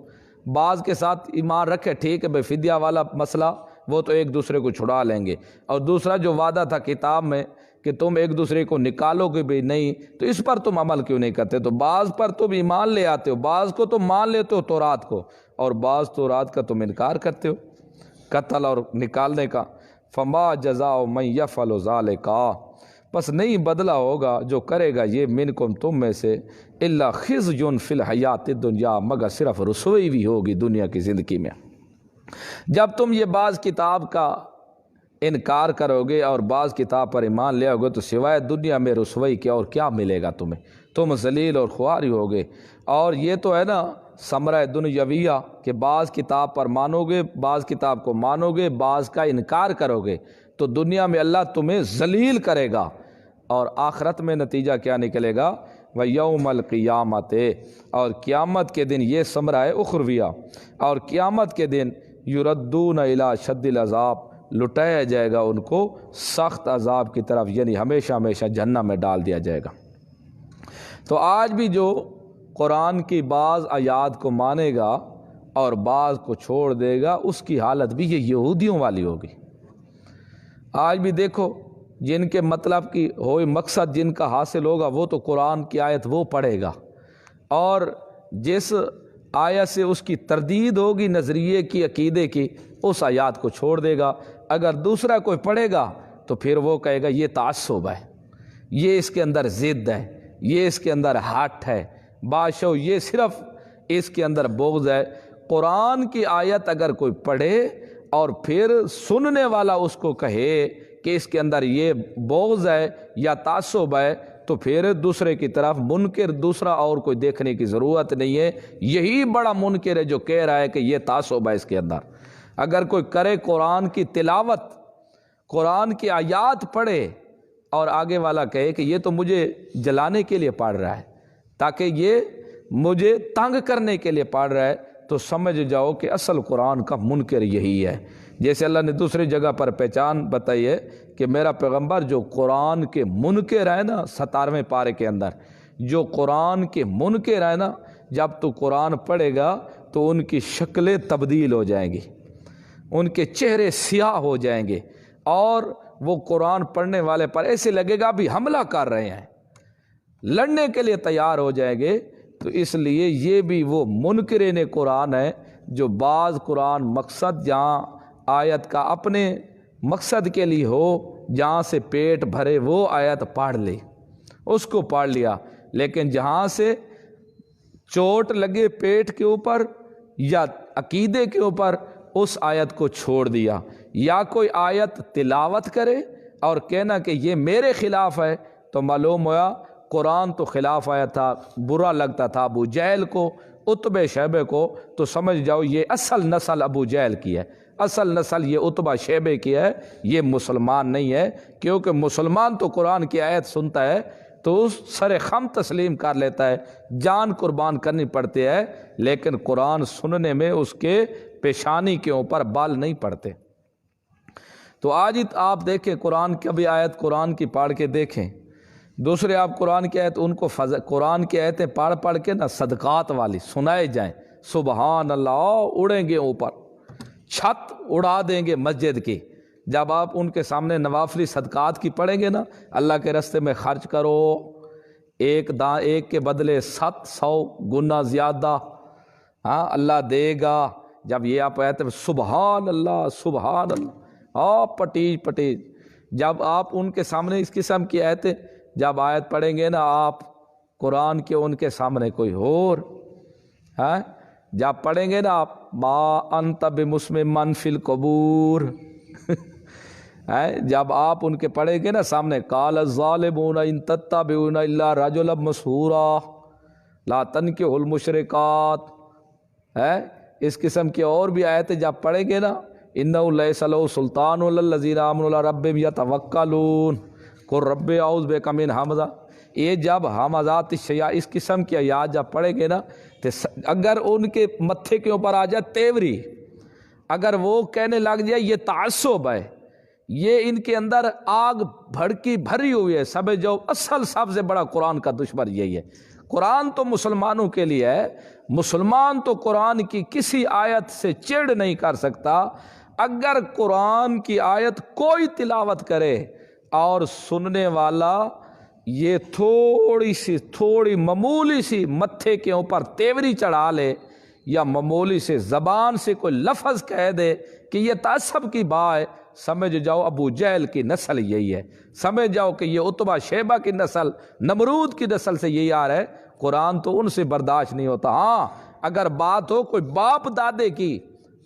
بعض کے ساتھ ایمان رکھے ٹھیک ہے بھائی، فدیہ والا مسئلہ وہ تو ایک دوسرے کو چھڑا لیں گے، اور دوسرا جو وعدہ تھا کتاب میں کہ تم ایک دوسرے کو نکالو گے بھی نہیں، تو اس پر تم عمل کیوں نہیں کرتے؟ تو بعض پر تم ایمان لے آتے ہو، بعض کو تم مان لیتے ہو تورات کو، اور بعض تورات کا تم انکار کرتے ہو، قتل اور نکالنے کا۔ فما جزاء من یفعل ذلک، پس نہیں بدلہ ہوگا جو کرے گا یہ منکم تم میں سے، الا خزی فی الحیات الدنیا، مگر صرف رسوائی بھی ہوگی دنیا کی زندگی میں۔ جب تم یہ بعض کتاب کا انکار کرو گے اور بعض کتاب پر ایمان لے آؤ گے تو سوائے دنیا میں رسوائی کے اور کیا ملے گا تمہیں؟ تم ذلیل اور خوار ہی ہوگے۔ اور یہ تو ہے نا ثمرہ دنیاویہ کہ بعض کتاب پر مانو گے، بعض کتاب کو مانو گے، بعض کا انکار کرو گے، تو دنیا میں اللہ تمہیں ذلیل کرے گا، اور آخرت میں نتیجہ کیا نکلے گا؟ وَيَوْمَ الْقِيَامَةِ، اور قیامت کے دن، یہ ثمرہ ہے اخرویہ، اور قیامت کے دن یردون الی شد العذاب، لٹایا جائے گا ان کو سخت عذاب کی طرف، یعنی ہمیشہ ہمیشہ جہنم میں ڈال دیا جائے گا۔ تو آج بھی جو قرآن کی بعض آیات کو مانے گا اور بعض کو چھوڑ دے گا، اس کی حالت بھی یہ یہودیوں والی ہوگی۔ آج بھی دیکھو جن کے مطلب کی ہوئی مقصد جن کا حاصل ہوگا وہ تو قرآن کی آیت وہ پڑھے گا، اور جس آیت سے اس کی تردید ہوگی نظریے کی، عقیدے کی، اس آیات کو چھوڑ دے گا۔ اگر دوسرا کوئی پڑھے گا تو پھر وہ کہے گا یہ تعصب ہے، یہ اس کے اندر ضد ہے، یہ اس کے اندر ہٹ ہے، بادشاہ یہ صرف اس کے اندر بغض ہے۔ قرآن کی آیت اگر کوئی پڑھے اور پھر سننے والا اس کو کہے کہ اس کے اندر یہ بغض ہے یا تعصب ہے، تو پھر دوسرے کی طرف منکر دوسرا اور کوئی دیکھنے کی ضرورت نہیں ہے، یہی بڑا منکر ہے جو کہہ رہا ہے کہ یہ تعصب ہے اس کے اندر۔ اگر کوئی کرے قرآن کی تلاوت، قرآن کی آیات پڑھے اور آگے والا کہے کہ یہ تو مجھے جلانے کے لیے پڑھ رہا ہے، تاکہ یہ مجھے تنگ کرنے کے لیے پڑھ رہا ہے، تو سمجھ جاؤ کہ اصل قرآن کا منکر یہی ہے۔ جیسے اللہ نے دوسری جگہ پر پہچان بتائی ہے کہ میرا پیغمبر جو قرآن کے منکر ہے نا، 17ویں پارے کے اندر جو قرآن کے منکر ہے نا، جب تو قرآن پڑھے گا تو ان کی شکلیں تبدیل ہو جائیں گی، ان کے چہرے سیاہ ہو جائیں گے، اور وہ قرآن پڑھنے والے پر ایسے لگے گا بھی حملہ کر رہے ہیں، لڑنے کے لیے تیار ہو جائیں گے۔ تو اس لیے یہ بھی وہ منکرین قرآن ہے جو بعض قرآن مقصد جہاں آیت کا اپنے مقصد کے لیے ہو جہاں سے پیٹ بھرے وہ آیت پڑھ لی، اس کو پڑھ لیا، لیکن جہاں سے چوٹ لگے پیٹ کے اوپر یا عقیدے کے اوپر اس آیت کو چھوڑ دیا۔ یا کوئی آیت تلاوت کرے اور کہنا کہ یہ میرے خلاف ہے، تو معلوم ہوا قرآن تو خلاف آیا تھا، برا لگتا تھا ابو جہل کو، عتبہ شیبہ کو، تو سمجھ جاؤ یہ اصل نسل ابو جہل کی ہے، اصل نسل یہ عتبہ شیبہ کی ہے، یہ مسلمان نہیں ہے۔ کیونکہ مسلمان تو قرآن کی آیت سنتا ہے تو اس سر خم تسلیم کر لیتا ہے، جان قربان کرنی پڑتی ہے، لیکن قرآن سننے میں اس کے پیشانی کے اوپر بال نہیں پڑتے۔ تو آج آپ دیکھیں قرآن کی بھی آیت قرآن کی پڑھ کے دیکھیں، دوسرے آپ قرآن کی آیت ان کو قرآن کی آیتیں پڑھ کے نا صدقات والی سنائے جائیں، سبحان اللہ، اڑیں گے اوپر، چھت اڑا دیں گے مسجد کی۔ جب آپ ان کے سامنے نوافلی صدقات کی پڑھیں گے نا، اللہ کے راستے میں خرچ کرو، ایک کے بدلے 700 گنا زیادہ اللہ دے گا۔ جب یہ آپ آیت میں سبحان اللہ سبحان اللہ پٹیج جب آپ ان کے سامنے اس قسم کی آیتیں جب آیت پڑھیں گے نا آپ قرآن کے، ان کے سامنے کوئی اور جب پڑھیں گے نا آپ ما انت بمسمع من فی القبور جب آپ ان کے پڑھیں گے نا سامنے قال الظالمون ان تتبعون الا رجلا مسحورا لا تنکحوا المشرکات، اس قسم کی اور بھی آیتیں جب پڑھیں گے نا انہ لیس لہ سلطان علی الذین آمنوا علی ربہم یتوکلون قل رب اعوذ بک من ھمزہ، یہ جب ہمزات الشیاطین اس قسم کی آیات جب پڑھیں گے نا تو اگر ان کے متھے کے اوپر آ جائے تیوری، اگر وہ کہنے لگ جائے یہ تعصب ہے، یہ ان کے اندر آگ بھڑکی بھری ہوئی ہے، سمجھ جاؤ اصل سب سے بڑا قرآن کا دشمن یہی ہے۔ قرآن تو مسلمانوں کے لیے ہے، مسلمان تو قرآن کی کسی آیت سے چڑ نہیں کر سکتا۔ اگر قرآن کی آیت کوئی تلاوت کرے اور سننے والا یہ تھوڑی معمولی سی متھے کے اوپر تیوری چڑھا لے یا معمولی سے زبان سے کوئی لفظ کہہ دے کہ یہ تعصب کی بات ہے، سمجھ جاؤ ابو جہل کی نسل یہی ہے، سمجھ جاؤ کہ یہ عتبہ شیبہ کی نسل، نمرود کی نسل سے یہی آ رہا ہے۔ قرآن تو ان سے برداشت نہیں ہوتا۔ ہاں اگر بات ہو کوئی باپ دادے کی،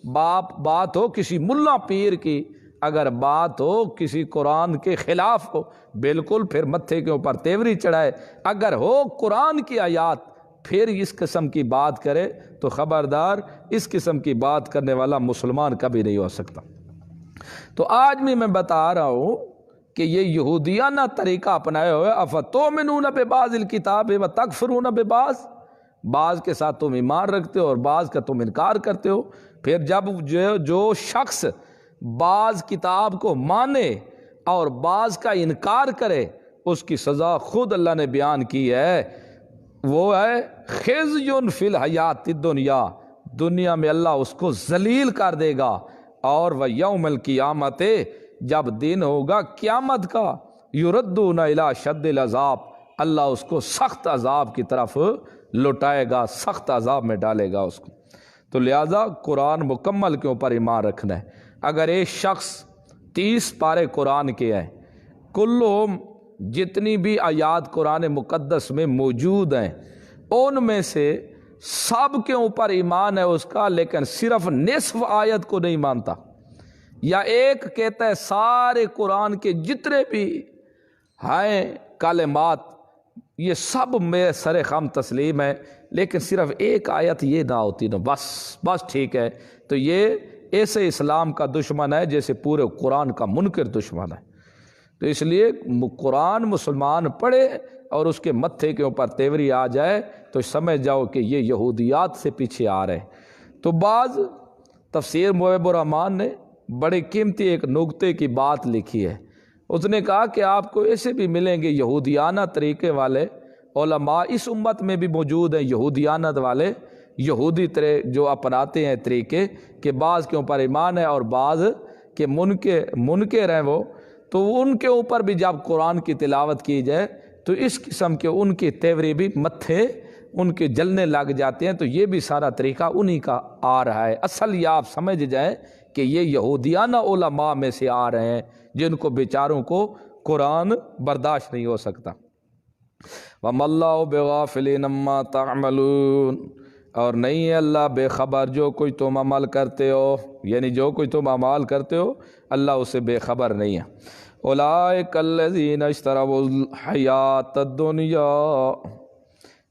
بات ہو کسی ملا پیر کی، اگر بات ہو کسی قرآن کے خلاف ہو، بالکل پھر متھے کے اوپر تیوری چڑھائے۔ اگر ہو قرآن کی آیات پھر اس قسم کی بات کرے تو خبردار، اس قسم کی بات کرنے والا مسلمان کبھی نہیں ہو سکتا۔ تو آج بھی میں بتا رہا ہوں کہ یہ یہودیانہ طریقہ اپنائے ہوئے، افتؤمنون ببعض الکتاب وتکفرون ببعض، بعض کے ساتھ تم ایمان رکھتے ہو اور بعض کا تم انکار کرتے ہو۔ پھر جب جو شخص بعض کتاب کو مانے اور بعض کا انکار کرے، اس کی سزا خود اللہ نے بیان کی ہے، وہ ہے خزی فی الحیات الدنیا، دنیا میں اللہ اس کو ذلیل کر دے گا، اور وہ یوم القیامت، جب دن ہوگا قیامت کا، یردون الی شد العذاب، اللہ اس کو سخت عذاب کی طرف لٹائے گا، سخت عذاب میں ڈالے گا اس کو۔ تو لہذا قرآن مکمل کے اوپر ایمان رکھنا ہے۔ اگر ایک شخص 30 پارے قرآن کے ہیں، کلہم، جتنی بھی آیات قرآن مقدس میں موجود ہیں ان میں سے سب کے اوپر ایمان ہے اس کا، لیکن صرف نصف آیت کو نہیں مانتا، یا ایک کہتا ہے سارے قرآن کے جتنے بھی ہیں کلمات یہ سب میں سر خم تسلیم ہے، لیکن صرف ایک آیت یہ نہ ہوتی نا، بس ٹھیک ہے، تو یہ ایسے اسلام کا دشمن ہے جیسے پورے قرآن کا منکر دشمن ہے۔ تو اس لیے قرآن مسلمان پڑھے اور اس کے متھے کے اوپر تیوری آ جائے تو سمجھ جاؤ کہ یہ یہودیات سے پیچھے آ رہے۔ تو بعض تفسیر محب الرحمان نے بڑے قیمتی ایک نکتے کی بات لکھی ہے، اس نے کہا کہ آپ کو ایسے بھی ملیں گے یہودیانہ طریقے والے علماء، اس امت میں بھی موجود ہیں یہودیانہ والے، یہودی جو اپناتے ہیں طریقے کہ بعض کے اوپر ایمان ہے اور بعض کے منکر ہیں وہ، تو ان کے اوپر بھی جب قرآن کی تلاوت کی جائے تو اس قسم کے ان کی تیوری بھی متھے ان کے جلنے لگ جاتے ہیں، تو یہ بھی سارا طریقہ انہی کا آ رہا ہے۔ اصل یہ آپ سمجھ جائیں کہ یہ یہودیانہ علماء میں سے آ رہے ہیں جن کو بیچاروں کو قرآن برداشت نہیں ہو سکتا۔ وَمَا اللَّهُ بِغَافِلٍ عَمَّا تَعْمَلُونَ، اور نہیں ہے اللہ بے خبر جو کوئی تم عمل کرتے ہو، یعنی جو کوئی تم اعمال کرتے ہو اللہ اسے بے خبر نہیں ہے۔ اولئک الذین اشتروا الحیات الدنیا،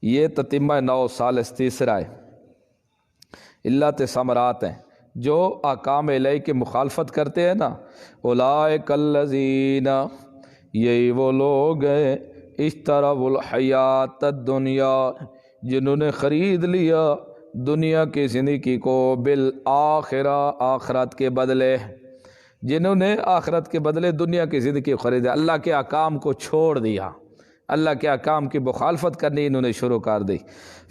یہ تتمہ 9 ثالث تیسرا ہے، علت ثمرات ہیں جو احکام الہی کی مخالفت کرتے ہیں نا۔ اولئک الذین، یہی وہ لوگ ہیں، اشتروا الحیات الدنیا، جنہوں نے خرید لیا دنیا کی زندگی کو بالآخرہ، آخرت کے بدلے، جنہوں نے آخرت کے بدلے دنیا کی زندگی خریدا، اللہ کے احکام کو چھوڑ دیا، اللہ کے احکام کی مخالفت کرنی انہوں نے شروع کر دی۔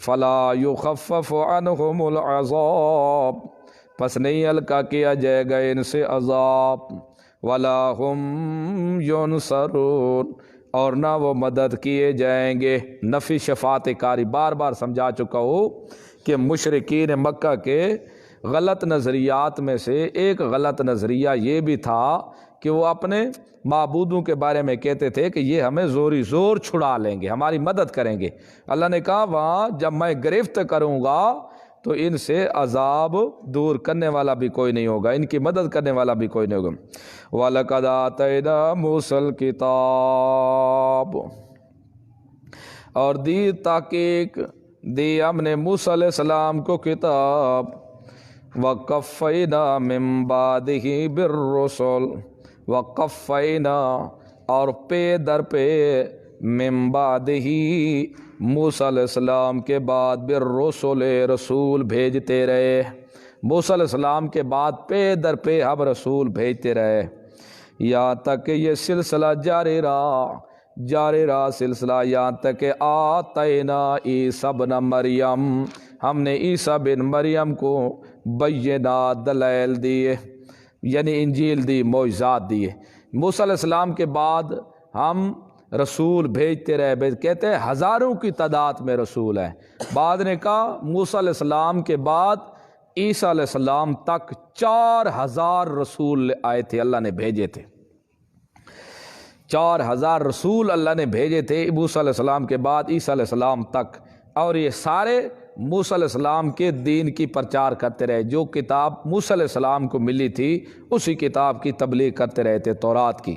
فلا یخفف عنہم العذاب، پس نہیں ہلکا کیا جائے گا ان سے عذاب، ولا ہم ینصرون، اور نہ وہ مدد کیے جائیں گے۔ نفی شفاعت کاری، بار بار سمجھا چکا ہوں کہ مشرکین مکہ کے غلط نظریات میں سے ایک غلط نظریہ یہ بھی تھا کہ وہ اپنے معبودوں کے بارے میں کہتے تھے کہ یہ ہمیں زوری زور چھڑا لیں گے، ہماری مدد کریں گے۔ اللہ نے کہا وہاں جب میں گرفت کروں گا تو ان سے عذاب دور کرنے والا بھی کوئی نہیں ہوگا، ان کی مدد کرنے والا بھی کوئی نہیں ہوگا۔ وَلَقَدْ آتَيْنَا مُوسَى الْكِتَابَ، اور دی تحقیق دی ہم نے موسیٰ علیہ السلام کو کتاب، وَقَفَّيْنَا مِن بَعْدِهِ بِالرُّسُلِ، وَقَفَّيْنَا، اور پے در پہ، من بعدہ، موسیٰ علیہ السلام کے بعد، بالرسل، رسول بھیجتے رہے، موسیٰ علیہ السلام کے بعد پے در پہ ہم رسول بھیجتے رہے، یہاں تک کہ یہ سلسلہ جاری رہا سلسلہ، یہاں تک کہ آتینا عیسیٰ ابن مریم، ہم نے عیسیٰ بن مریم کو بینات، دلائل دیے، یعنی انجیل دی، معجزات دیے۔ موسیٰ علیہ السلام کے بعد ہم رسول بھیجتے رہے، کہتے ہیں ہزاروں کی تعداد میں رسول ہیں۔ بعد نے کہا موسیٰ علیہ السلام کے بعد عیسیٰ علیہ السلام تک 4000 رسول آئے تھے، اللہ نے بھیجے تھے، 4000 رسول اللہ نے بھیجے تھے موسیٰ علیہ السلام کے بعد عیسیٰ علیہ السلام تک، اور یہ سارے موسیٰ علیہ السلام کے دین کی پرچار کرتے رہے، جو کتاب موسیٰ علیہ السلام کو ملی تھی اسی کتاب کی تبلیغ کرتے رہے تھے، تورات کی۔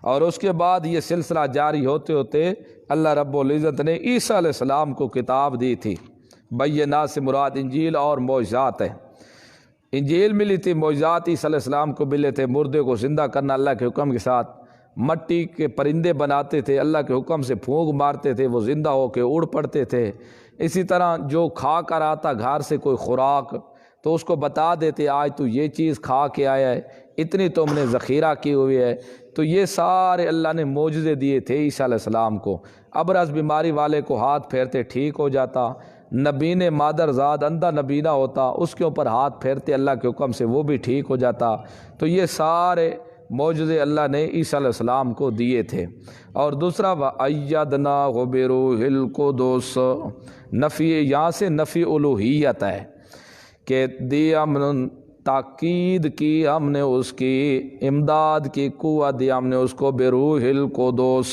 اور اس کے بعد یہ سلسلہ جاری ہوتے ہوتے اللہ رب العزت نے عیسیٰ علیہ السلام کو کتاب دی تھی، بینات سے مراد انجیل اور معجزات ہے۔ انجیل ملی تھی، معجزات عیسیٰ علیہ السلام کو ملے تھے، مردے کو زندہ کرنا اللہ کے حکم کے ساتھ، مٹی کے پرندے بناتے تھے، اللہ کے حکم سے پھونک مارتے تھے، وہ زندہ ہو کے اڑ پڑتے تھے۔ اسی طرح جو کھا کر آتا گھر سے کوئی خوراک تو اس کو بتا دیتے آج تو یہ چیز کھا کے آیا ہے، اتنی تم نے ذخیرہ کی ہوئی ہے۔ تو یہ سارے اللہ نے معجزے دیے تھے عیسیٰ علیہ السلام کو۔ ابرص بیماری والے کو ہاتھ پھیرتے ٹھیک ہو جاتا، نبین مادرزاد اندھا نبینہ ہوتا، اس کے اوپر ہاتھ پھیرتے اللہ کے حکم سے وہ بھی ٹھیک ہو جاتا۔ تو یہ سارے معجزے اللہ نے عیسیٰ علیہ السلام کو دیے تھے۔ اور دوسرا وَأَيَّدْنَاهُ بِرُوحِ الْقُدُسِ، نفی یہاں سے نفی الوہیت ہے کہ دی ہم تاکید کی، ہم نے اس کی امداد کی، قوت دی ہم نے اس کو بروح القدس،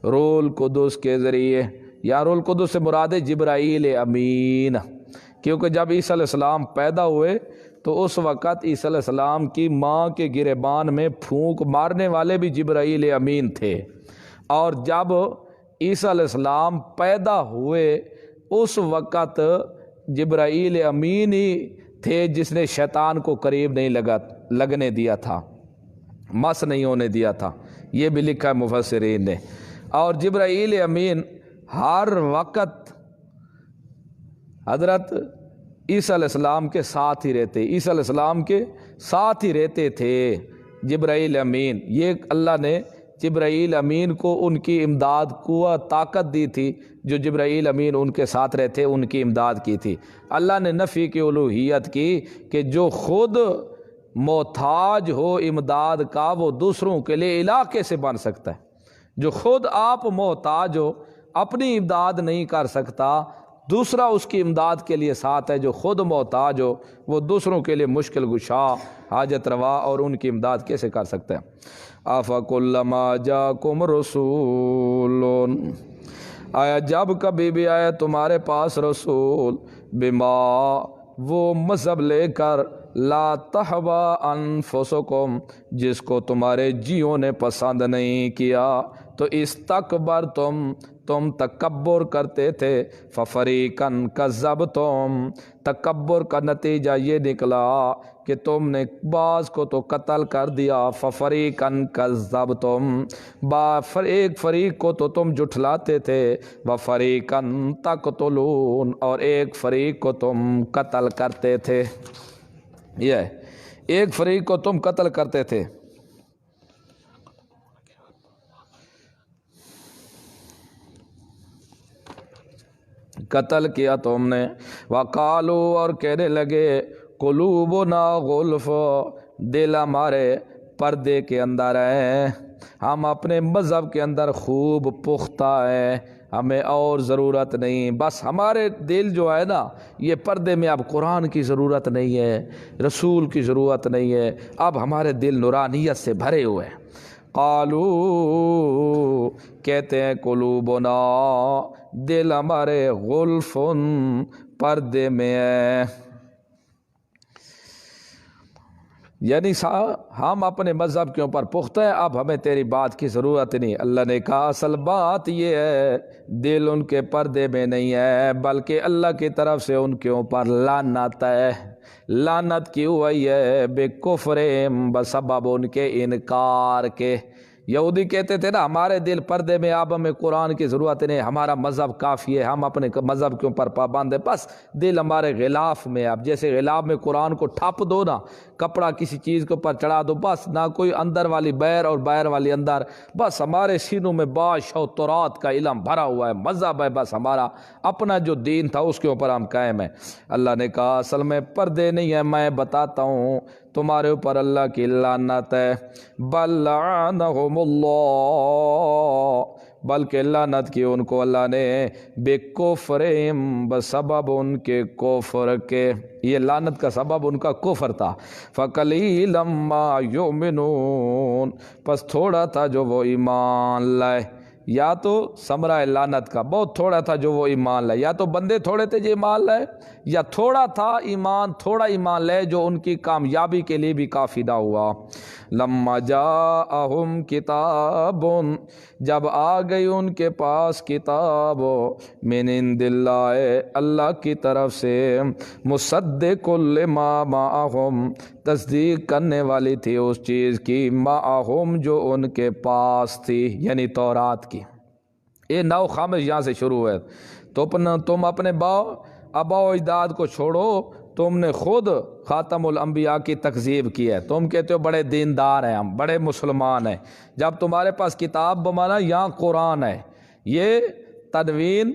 روح القدس کے ذریعے، یا روح القدس سے مراد ہے جبرائیل امین، کیونکہ جب عیسیٰ علیہ السلام پیدا ہوئے تو اس وقت عیسیٰ علیہ السلام کی ماں کے گریبان میں پھونک مارنے والے بھی جبرائیل امین تھے، اور جب عیسیٰ علیہ السلام پیدا ہوئے اس وقت جبرائیل امین ہی تھے جس نے شیطان کو قریب نہیں لگنے دیا تھا، مس نہیں ہونے دیا تھا، یہ بھی لکھا ہے مفسرین نے۔ اور جبرائیل امین ہر وقت حضرت عیسیٰ علیہ السلام کے ساتھ ہی رہتے، عیسیٰ علیہ السلام کے ساتھ ہی رہتے تھے جبرائیل امین۔ یہ اللہ نے جبرائیل امین کو ان کی امداد، قوت، طاقت دی تھی، جو جبرائیل امین ان کے ساتھ رہتے ان کی امداد کی تھی۔ اللہ نے نفی کی الوہیت کی کہ جو خود محتاج ہو امداد کا وہ دوسروں کے لیے الہ کیسے بن سکتا ہے؟ جو خود آپ محتاج ہو اپنی امداد نہیں کر سکتا، دوسرا اس کی امداد کے لیے ساتھ ہے جو خود محتاج ہو، وہ دوسروں کے لیے مشکل گشا، حاجت روا، اور ان کی امداد کیسے کر سکتا ہے؟ افکلما جاکم رسول، آیا جب کبھی بھی آیا تمہارے پاس رسول، بما وہ مذہب لے کر، لا تہوا انفسکم جس کو تمہارے جیوں نے پسند نہیں کیا، تو استکبر تم تکبر کرتے تھے، ففریقن کذبتم، تکبر کا نتیجہ یہ نکلا کہ تم نے بعض کو تو قتل کر دیا، ففریقن کذبتم، ایک فریق کو تو تم جھٹلاتے تھے، وفریقن تقتلون، اور ایک فریق کو تم قتل کرتے تھے، یہ ایک فریق کو تم قتل کرتے تھے۔ قتل کیا تم نے، وقالو، اور کہنے لگے، قلوبنا غلف، دل ہمارے پردے کے اندر ہیں، ہم اپنے مذہب کے اندر خوب پختہ ہیں، ہمیں اور ضرورت نہیں، بس ہمارے دل جو ہے نا یہ پردے میں، اب قرآن کی ضرورت نہیں ہے، رسول کی ضرورت نہیں ہے، اب ہمارے دل نورانیت سے بھرے ہوئے ہیں۔ قالو، کہتے ہیں، قلوبنا، دل ہمارے غلفن، پردے میں ہے، یعنی ہم اپنے مذہب کے اوپر پختہ ہیں، اب ہمیں تیری بات کی ضرورت نہیں۔ اللہ نے کہا اصل بات یہ ہے دل ان کے پردے میں نہیں ہے، بلکہ اللہ کی طرف سے ان کے اوپر لعنت ہے۔ لعنت کیوں ہوئی ہے؟ بے کفرہم، بسبب ان کے انکار کے۔ یہودی کہتے تھے نا ہمارے دل پردے میں، اب ہمیں قرآن کی ضرورت نہیں، ہمارا مذہب کافی ہے، ہم اپنے مذہب کے اوپر پابند ہیں، بس دل ہمارے غلاف میں، اب جیسے غلاف میں قرآن کو ٹھپ دو نا، کپڑا کسی چیز کے اوپر چڑھا دو، بس نہ کوئی اندر والی بیر اور باہر والی اندر، بس ہمارے سینوں میں باش و تورات کا علم بھرا ہوا ہے، مذہب ہے، بس ہمارا اپنا جو دین تھا اس کے اوپر ہم قائم ہیں۔ اللہ نے کہا اصل میں پردے نہیں ہے، میں بتاتا ہوں تمہارے اوپر اللہ کی لعنت ہے، بل لعنہم اللہ، بلکہ لعنت کی ان کو اللہ نے بے کفرہم، بسبب ان کے کفر کے، یہ لعنت کا سبب ان کا کفر تھا۔ فقلیلا ما یؤمنون، پس تھوڑا تھا جو وہ ایمان لائے، یا تو ثمرہ لعنت کا بہت تھوڑا تھا جو وہ ایمان لائے، یا تو بندے تھوڑے تھے جو ایمان لائے، یا تھوڑا تھا ایمان، تھوڑا ایمان لائے جو ان کی کامیابی کے لیے بھی کافی نہ ہوا۔ لما جاءہم کتاب، جب آ گئی ان کے پاس کتاب، من عند اللہ، اللہ کی طرف سے، مصدق لما معہم، تصدیق کرنے والی تھی اس چیز کی، معہم جو ان کے پاس تھی، یعنی تورات کی۔ یہ نو خامش یہاں سے شروع ہے۔ تم اپنے آبا و اجداد کو چھوڑو، تم نے خود خاتم الانبیاء کی تکذیب کی ہے، تم کہتے ہو بڑے دیندار ہیں ہم، بڑے مسلمان ہیں، جب تمہارے پاس کتاب بمانا یہاں قرآن ہے، یہ تنوین،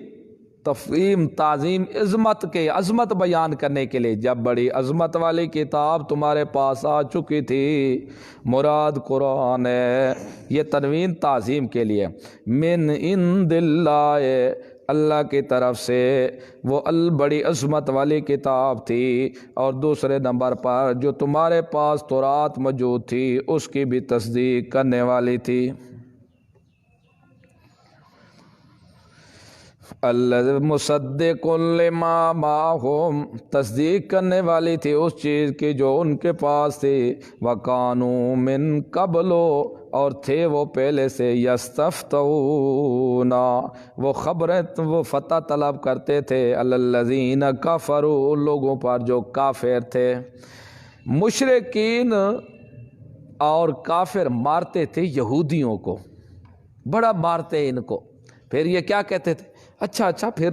تفخیم، تعظیم، عظمت بیان کرنے کے لیے، جب بڑی عظمت والی کتاب تمہارے پاس آ چکی تھی، مراد قرآن ہے، یہ تنوین تعظیم کے لیے، من عند اللہ، اللہ کی طرف سے، وہ بڑی عظمت والی کتاب تھی، اور دوسرے نمبر پر جو تمہارے پاس تورات موجود تھی اس کی بھی تصدیق کرنے والی تھی۔ مصدق لما معہم، تصدیق کرنے والی تھی اس چیز کی جو ان کے پاس تھی، وَكَانُوا مِن قَبْلُ، اور تھے وہ پہلے سے، یستفتون، وہ خبریں، وہ فتح طلب کرتے تھے، علی الذین کفروا، ان لوگوں پر جو کافر تھے۔ مشرکین اور کافر مارتے تھے یہودیوں کو، بڑا مارتے ان کو، پھر یہ کیا کہتے تھے، اچھا پھر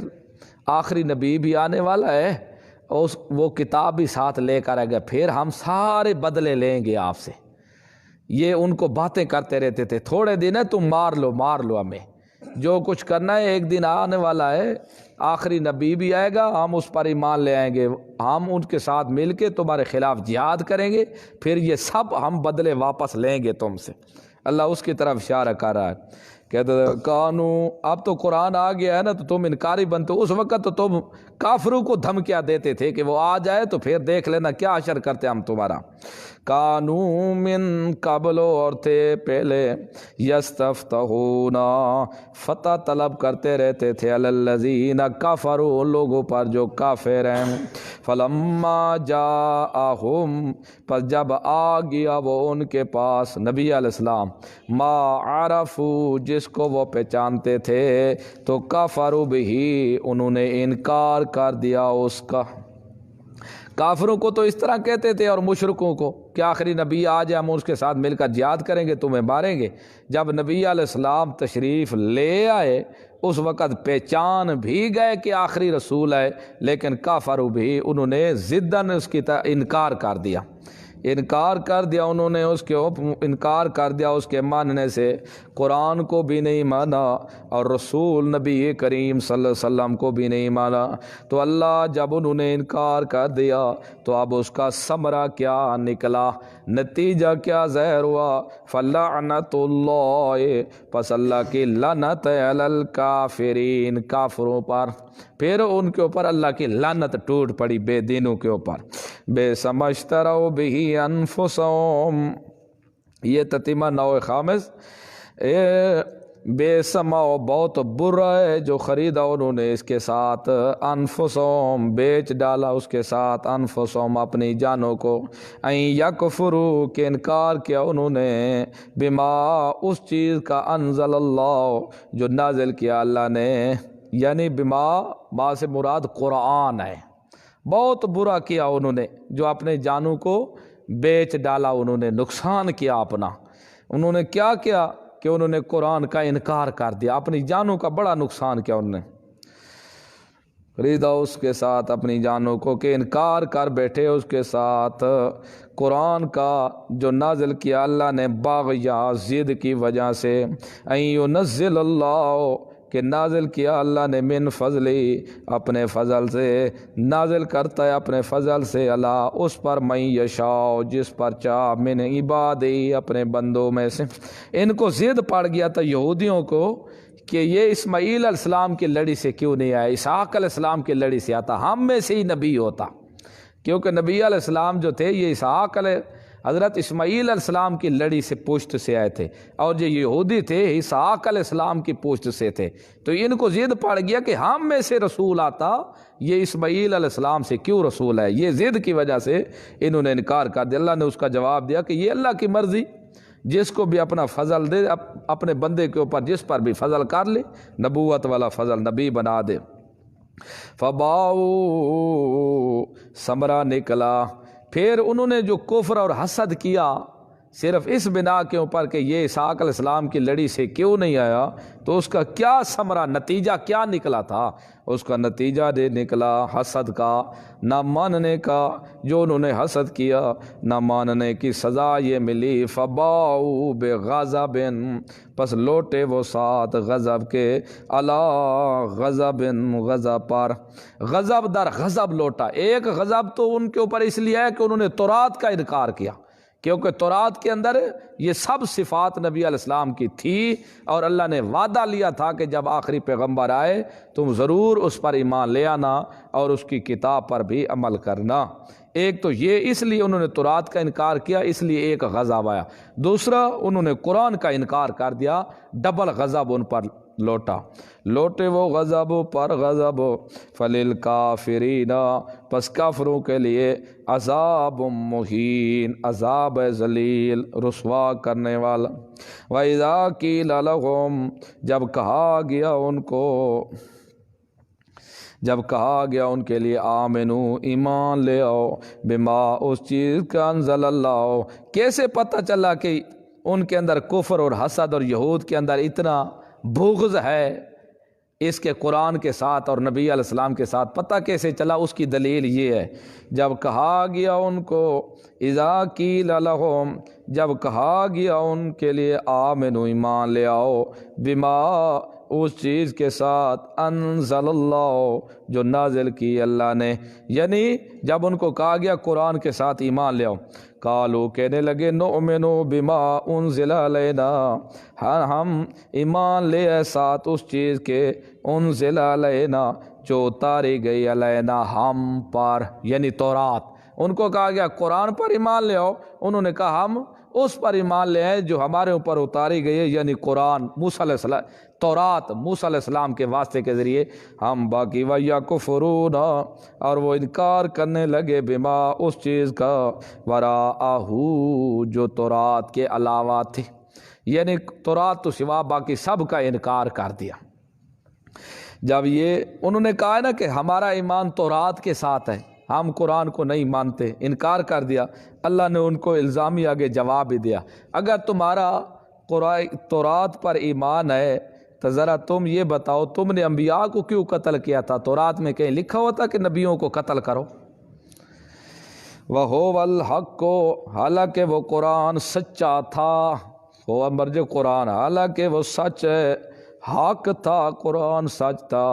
آخری نبی بھی آنے والا ہے، وہ کتاب بھی ساتھ لے کر آئے گا، پھر ہم سارے بدلے لیں گے آپ سے۔ یہ ان کو باتیں کرتے رہتے تھے، تھوڑے دن ہے تم مار لو ہمیں، جو کچھ کرنا ہے ایک دن آنے والا ہے، آخری نبی بھی آئے گا، ہم اس پر ایمان لے آئیں گے، ہم ان کے ساتھ مل کے تمہارے خلاف جہاد کریں گے، پھر یہ سب ہم بدلے واپس لیں گے تم سے۔ اللہ اس کی طرف اشارہ کر رہا ہے۔ کہتے تھے کانو، اب تو قرآن آ گیا ہے نا تو تم انکاری بنتے ہو، اس وقت تو تم کافروں کو دھمکیاں دیتے تھے کہ وہ آ جائے تو پھر دیکھ لینا کیا حشر کرتے ہم تمہارا۔ کانو من قبل، اور تھے پہلے، یستفتحون، فتح طلب کرتے رہتے تھے، علی الذین کفروا، ان لوگوں پر جو کافر ہیں، فلما جاءہم، پس جب آ گیا وہ ان کے پاس نبی علیہ السلام، ما عرفوا، جس کو وہ پہچانتے تھے، تو کفروا بہ، انہوں نے انکار کر دیا اس کا۔ کافروں کو تو اس طرح کہتے تھے اور مشرکوں کو کہ آخری نبی آ جائے ہم اس کے ساتھ مل کر جہاد کریں گے، تمہیں ماریں گے۔ جب نبی علیہ السلام تشریف لے آئے اس وقت پہچان بھی گئے کہ آخری رسول ہے، لیکن کافروا بھی، انہوں نے ضداً اس کی انکار کر دیا، انکار کر دیا انہوں نے اس کے انکار کر دیا اس کے ماننے سے، قرآن کو بھی نہیں مانا اور رسول نبی کریم صلی اللہ علیہ وسلم کو بھی نہیں مانا۔ تو اللہ جب انہوں نے انکار کر دیا تو اب اس کا ثمرہ کیا نکلا، نتیجہ کیا ظاہر ہوا، فلعنت اللہ، پس اللہ کی لعنت علی الکافرین، کافروں پر، پھر ان کے اوپر اللہ کی لعنت ٹوٹ پڑی، بے دینوں کے اوپر۔ بے سمجھترو بھی انفسہم، یہ تتیمہ نوع خامس، بے سماؤ، بہت برا ہے جو خریدا انہوں نے اس کے ساتھ، انفسہم، بیچ ڈالا اس کے ساتھ، انفسہم، اپنی جانوں کو، این یکفروا، کہ انکار کیا انہوں نے، بما، اس چیز کا، انزل اللہ، جو نازل کیا اللہ نے، یعنی ما سے مراد قرآن ہے۔ بہت برا کیا انہوں نے جو اپنے جانوں کو بیچ ڈالا، انہوں نے نقصان کیا اپنا۔ انہوں نے کیا کیا کہ انہوں نے قرآن کا انکار کر دیا، اپنی جانوں کا بڑا نقصان کیا انہوں نے، خریدا اس کے ساتھ اپنی جانوں کو، کہ انکار کر بیٹھے اس کے ساتھ قرآن کا جو نازل کیا اللہ نے، باغیا، ضد کی وجہ سے، این ینزل اللہ، کہ نازل کیا اللہ نے، من فضلی، اپنے فضل سے، نازل کرتا ہے اپنے فضل سے، اللہ اس پر، من یشاء، جس پر چاہ، من عبادی، اپنے بندوں میں سے۔ ان کو ضد پڑ گیا تھا یہودیوں کو کہ یہ اسماعیل علیہ السلام کی لڑی سے کیوں نہیں آیا، اسحاق علیہ السلام کی لڑی سے آتا، ہم میں سے ہی نبی ہوتا، کیونکہ نبی علیہ السلام جو تھے یہ اسحاق علیہ حضرت اسماعیل علیہ السلام کی لڑی سے پشت سے آئے تھے، اور جو یہودی تھے اسحاق علیہ السلام کی پشت سے تھے، تو ان کو ضد پڑ گیا کہ ہم میں سے رسول آتا، یہ اسماعیل علیہ السلام سے کیوں رسول ہے، یہ ضد کی وجہ سے انہوں نے انکار کر دیا۔ اللہ نے اس کا جواب دیا کہ یہ اللہ کی مرضی، جس کو بھی اپنا فضل دے، اپنے بندے کے اوپر جس پر بھی فضل کر لے، نبوت والا فضل نبی بنا دے۔ فباؤ، ثمرہ نکلا، پھر انہوں نے جو کفر اور حسد کیا صرف اس بنا کے اوپر کہ یہ اسحاق علیہ السلام کی لڑی سے کیوں نہیں آیا، تو اس کا کیا ثمرہ، نتیجہ کیا نکلا تھا، اس کا نتیجہ دے نکلا حسد کا، نہ ماننے کا، جو انہوں نے حسد کیا نہ ماننے کی سزا یہ ملی، فباؤ بغضب، پس لوٹے وہ ساتھ غضب کے، علی غضب، غضب پر، غضب در غضب لوٹا۔ ایک غضب تو ان کے اوپر اس لیے ہے کہ انہوں نے تورات کا انکار کیا، کیونکہ تورات کے اندر یہ سب صفات نبی علیہ السلام کی تھی، اور اللہ نے وعدہ لیا تھا کہ جب آخری پیغمبر آئے تم ضرور اس پر ایمان لے آنا اور اس کی کتاب پر بھی عمل کرنا۔ ایک تو یہ اس لیے انہوں نے تورات کا انکار کیا، اس لیے ایک غضب آیا، دوسرا انہوں نے قرآن کا انکار کر دیا، ڈبل غضب ان پر لوٹا، لوٹے وہ غضب پر غضب، فللکافرین، پس کافروں کے لیے، عذاب مہین، عذاب ذلیل، رسوا کرنے والا۔ وَإِذَا قِيلَ لَهُمْ، جب کہا گیا ان کے لیے، آمنو، ایمان لے آؤ، بما، اس چیز کا، انزل اللہ، کیسے پتہ چلا کہ ان کے اندر کفر اور حسد اور یہود کے اندر اتنا بغض ہے اس کے قرآن کے ساتھ اور نبی علیہ السلام کے ساتھ، پتہ کیسے چلا؟ اس کی دلیل یہ ہے، جب کہا گیا ان کو، اذا قیل لہم، جب کہا گیا ان کے لیے، آمنو، ایمان لے آؤ، بما، اس چیز کے ساتھ انزل اللہ جو نازل کی اللہ نے، یعنی جب ان کو کہا گیا قرآن کے ساتھ ایمان لے آؤ، قالو کہنے لگے نؤمن بما انزل علینا، ہم ایمان لے آئے ساتھ اس چیز کے انزل علینا جو اتاری گئی علینا ہم پر، یعنی تورات۔ ان کو کہا گیا قرآن پر ایمان لے آؤ، انہوں نے کہا ہم اس پر ایمان لے آئے جو ہمارے اوپر اتاری گئی ہے، یعنی قرآن، موسیٰ علیہ السلام، تورات موسیٰ علیہ السلام کے واسطے کے ذریعے ہم باقی وَيَكْفُرُونَ، اور وہ انکار کرنے لگے بما اس چیز کا وراءہ جو تورات کے علاوہ تھی، یعنی تورات تو سوا باقی سب کا انکار کر دیا۔ جب یہ انہوں نے کہا نا کہ ہمارا ایمان تورات کے ساتھ ہے، ہم قرآن کو نہیں مانتے، انکار کر دیا، اللہ نے ان کو الزامی آگے جواب بھی دیا، اگر تمہارا تورات پر ایمان ہے تو ذرا تم یہ بتاؤ تم نے انبیاء کو کیوں قتل کیا تھا؟ تورات میں کہیں لکھا ہوا تھا کہ نبیوں کو قتل کرو؟ وَهُوَ الْحَقُّ، حالانکہ وہ قرآن سچا تھا، وہ مرج قرآن حالانکہ وہ سچ ہے، حق تھا، قرآن سچ تھا،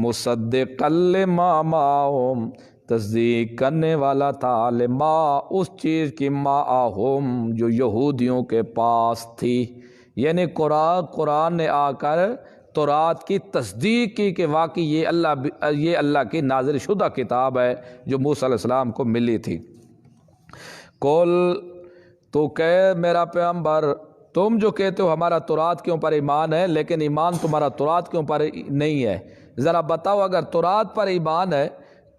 مصدقا لما معہم، تصدیق کرنے والا تھا، لما اس چیز کی معہم جو یہودیوں کے پاس تھی، یعنی قرآن نے آ کر تورات کی تصدیق کی کہ واقعی یہ اللہ کی نازل شدہ کتاب ہے جو موسیٰ علیہ السلام کو ملی تھی۔ قل، تو کہے میرا پیغمبر، تم جو کہتے ہو ہمارا تورات کے اوپر ایمان ہے، لیکن ایمان تمہارا تورات کے اوپر نہیں ہے، ذرا بتاؤ اگر تورات پر ایمان ہے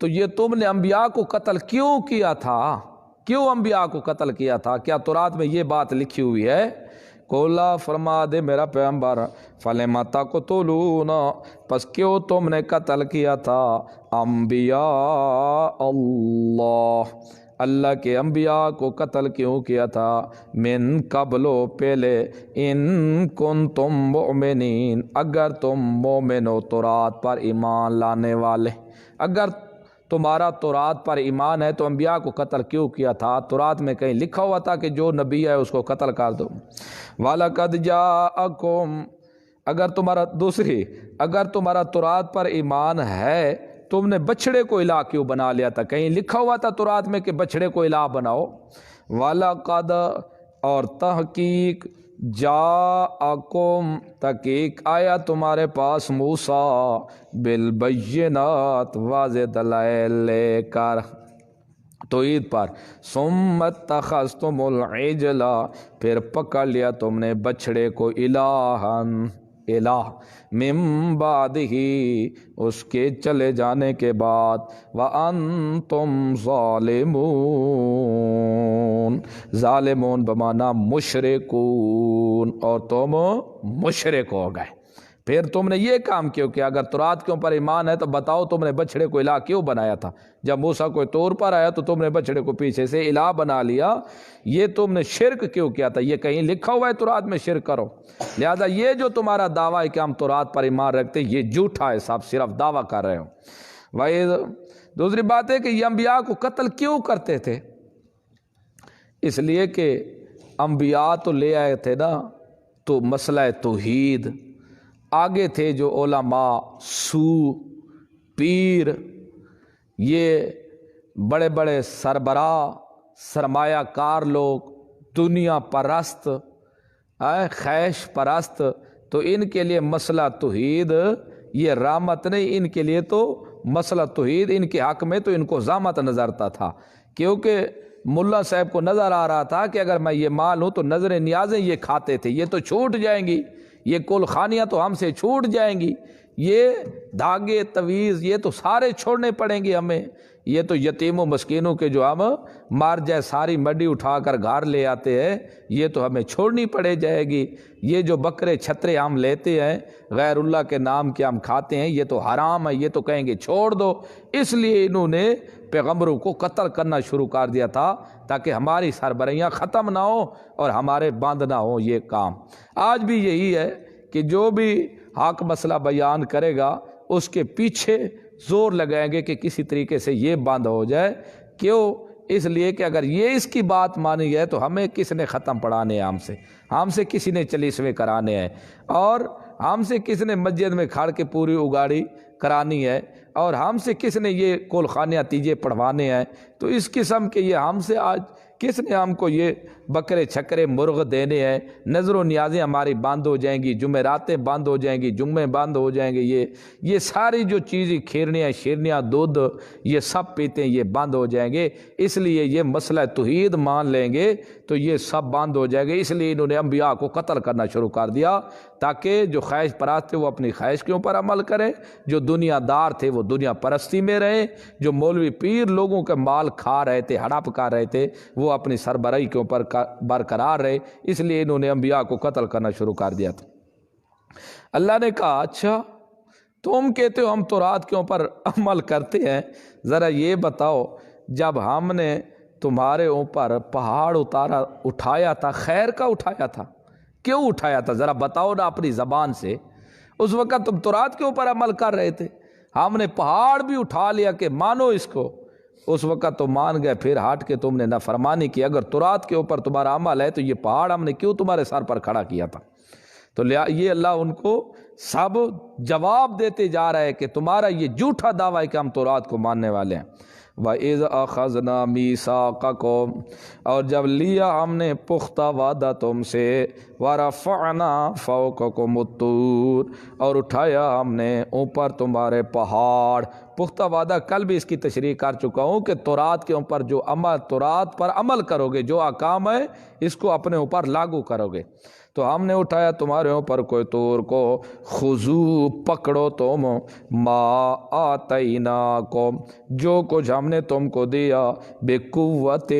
تو یہ تم نے انبیاء کو قتل کیوں کیا تھا؟ کیوں انبیاء کو قتل کیا تھا؟ کیا تورات میں یہ بات لکھی ہوئی ہے؟ قولا، فرما دے میرا پیغمبر، فلما تقتلون، پس کیوں تم نے قتل کیا تھا انبیاء اللہ، اللہ کے انبیاء کو قتل کیوں کیا تھا؟ من قبلو، پہلے، ان کنتم مؤمنین، اگر تم مومن ہو، تورات پر ایمان لانے والے، اگر تمہارا تورات پر ایمان ہے تو انبیاء کو قتل کیوں کیا تھا؟ تورات میں کہیں لکھا ہوا تھا کہ جو نبی ہے اس کو قتل کر دو؟ وَلَقَدْ جَاءَكُمْ، اگر تمہارا تورات پر ایمان ہے، تم نے بچڑے کو الہ کیوں بنا لیا تھا؟ کہیں لکھا ہوا تھا تورات میں کہ بچڑے کو الہ بناؤ؟ وَلَقَدْ، اور تحقیق، جاءکم، تحقیق آیا تمہارے پاس موسیٰ بالبینات، واضح دلائل لے کر توحید پر، ثم اتخذتم العجل، پھر پکڑ لیا تم نے بچڑے کو الہ، من بعدہ، اس کے چلے جانے کے بعد، وانتم ظالمون بمعنی مشرکون، اور تم مشرک ہو گئے۔ پھر تم نے یہ کام کیوں کیا؟ اگر تورات کے اوپر ایمان ہے تو بتاؤ تم نے بچڑے کو الہ کیوں بنایا تھا؟ جب موسیٰ کوئی طور پر آیا تو تم نے بچڑے کو پیچھے سے الہ بنا لیا، یہ تم نے شرک کیوں کیا تھا؟ یہ کہیں لکھا ہوا ہے تورات میں شرک کرو؟ لہذا یہ جو تمہارا دعویٰ ہے کہ ہم تورات پر ایمان رکھتے، یہ جھوٹا ہے، صاحب صرف دعویٰ کر رہے ہو۔ دوسری بات ہے کہ یہ انبیاء کو قتل کیوں کرتے تھے؟ اس لیے کہ انبیاء تو لے آئے تھے نا، تو مسئلہ توحید آگے تھے، جو علماء، سو، پیر، یہ بڑے بڑے سربراہ، سرمایہ کار لوگ، دنیا پرست، خیش پرست، تو ان کے لیے مسئلہ توحید یہ رحمت نہیں، ان کے لیے تو مسئلہ توحید ان کے حق میں تو ان کو زحمت نظرتا تھا، کیونکہ ملا صاحب کو نظر آ رہا تھا کہ اگر میں یہ مال ہوں تو نظر نیازیں یہ کھاتے تھے، یہ تو چھوٹ جائیں گی، یہ کل خانیاں تو ہم سے چھوٹ جائیں گی، یہ دھاگے تویز یہ تو سارے چھوڑنے پڑیں گے ہمیں، یہ تو یتیموں مسکینوں کے جو ہم مار جائے ساری مڈی اٹھا کر گھر لے آتے ہیں، یہ تو ہمیں چھوڑنی پڑے جائے گی، یہ جو بکرے چھترے ہم لیتے ہیں غیر اللہ کے نام کے ہم کھاتے ہیں، یہ تو حرام ہے، یہ تو کہیں گے چھوڑ دو۔ اس لیے انہوں نے پیغمبروں کو قتل کرنا شروع کر دیا تھا تاکہ ہماری سربراہیاں ختم نہ ہوں اور ہمارے بند نہ ہوں یہ کام۔ آج بھی یہی ہے کہ جو بھی حق مسئلہ بیان کرے گا اس کے پیچھے زور لگائیں گے کہ کسی طریقے سے یہ بند ہو جائے، کیوں؟ اس لیے کہ اگر یہ اس کی بات مانی جائے تو ہمیں کس نے ختم پڑھانے ہیں، ہم سے کسی نے چلیسویں کرانے ہیں، اور ہم سے کس نے مسجد میں کھڑ کے پوری اگاڑی کرانی ہے اور ہم سے کس نے یہ کول خانیہ تیجے پڑھوانے ہیں؟ تو اس قسم کے یہ ہم سے آج کس نے ہم کو یہ بکرے چھکرے مرغ دینے ہیں؟ نظر و نیازیں ہماری بند ہو جائیں گی، جمعراتیں بند ہو جائیں گی، جمعے بند ہو جائیں گے، یہ ساری جو چیزیں کھیرنیاں شیرنیاں دودھ یہ سب پیتے ہیں یہ بند ہو جائیں گے۔ اس لیے یہ مسئلہ توحید مان لیں گے تو یہ سب بند ہو جائے گے۔ اس لیے انہوں نے انبیاء کو قتل کرنا شروع کر دیا تاکہ جو خواہش پرست تھے وہ اپنی خواہش کے اوپر عمل کریں، جو دنیا دار تھے وہ دنیا پرستی میں رہیں، جو مولوی پیر لوگوں کے مال کھا رہے تھے ہڑپ کر رہے تھے وہ اپنی سربراہی کے اوپر برقرار رہے۔ اس لیے انہوں نے انبیاء کو قتل کرنا شروع کر دیا تھا۔ اللہ نے کہا اچھا تم کہتے ہو ہم تورات کے اوپر عمل کرتے ہیں، ذرا یہ بتاؤ جب ہم نے تمہارے اوپر پہاڑ اٹھایا تھا خیر کا اٹھایا تھا؟ کیوں اٹھایا تھا ذرا بتاؤ نا اپنی زبان سے۔ اس وقت تم تورات کے اوپر عمل کر رہے تھے، ہم نے پہاڑ بھی اٹھا لیا کہ مانو اس کو، اس وقت تو مان گئے، پھر ہٹ کے تم نے نافرمانی کی۔ اگر تورات کے اوپر تمہارا عمل ہے تو یہ پہاڑ ہم نے کیوں تمہارے سر پر کھڑا کیا تھا؟ تو یہ اللہ ان کو سب جواب دیتے جا رہا ہے کہ تمہارا یہ جھوٹا دعویٰ ہے کہ ہم تورات کو ماننے والے ہیں۔ وَإِذْ أَخَذْنَا مِيثَاقَكُمْ، اور جب لیا ہم نے پختہ وعدہ تم سے، وَرَفَعْنَا فَوْقَكُمُ الطُّورَ، اور اٹھایا ہم نے اوپر تمہارے پہاڑ۔ پختہ وعدہ کل بھی اس کی تشریح کر چکا ہوں کہ تورات کے اوپر جو تورات پر عمل کرو گے، جو احکام ہے اس کو اپنے اوپر لاگو کرو گے۔ تو ہم نے اٹھایا تمہارے اوپر کوئی طور کو، خذو پکڑو تم، ما آتیناکم جو کچھ ہم نے تم کو دیا، بقوت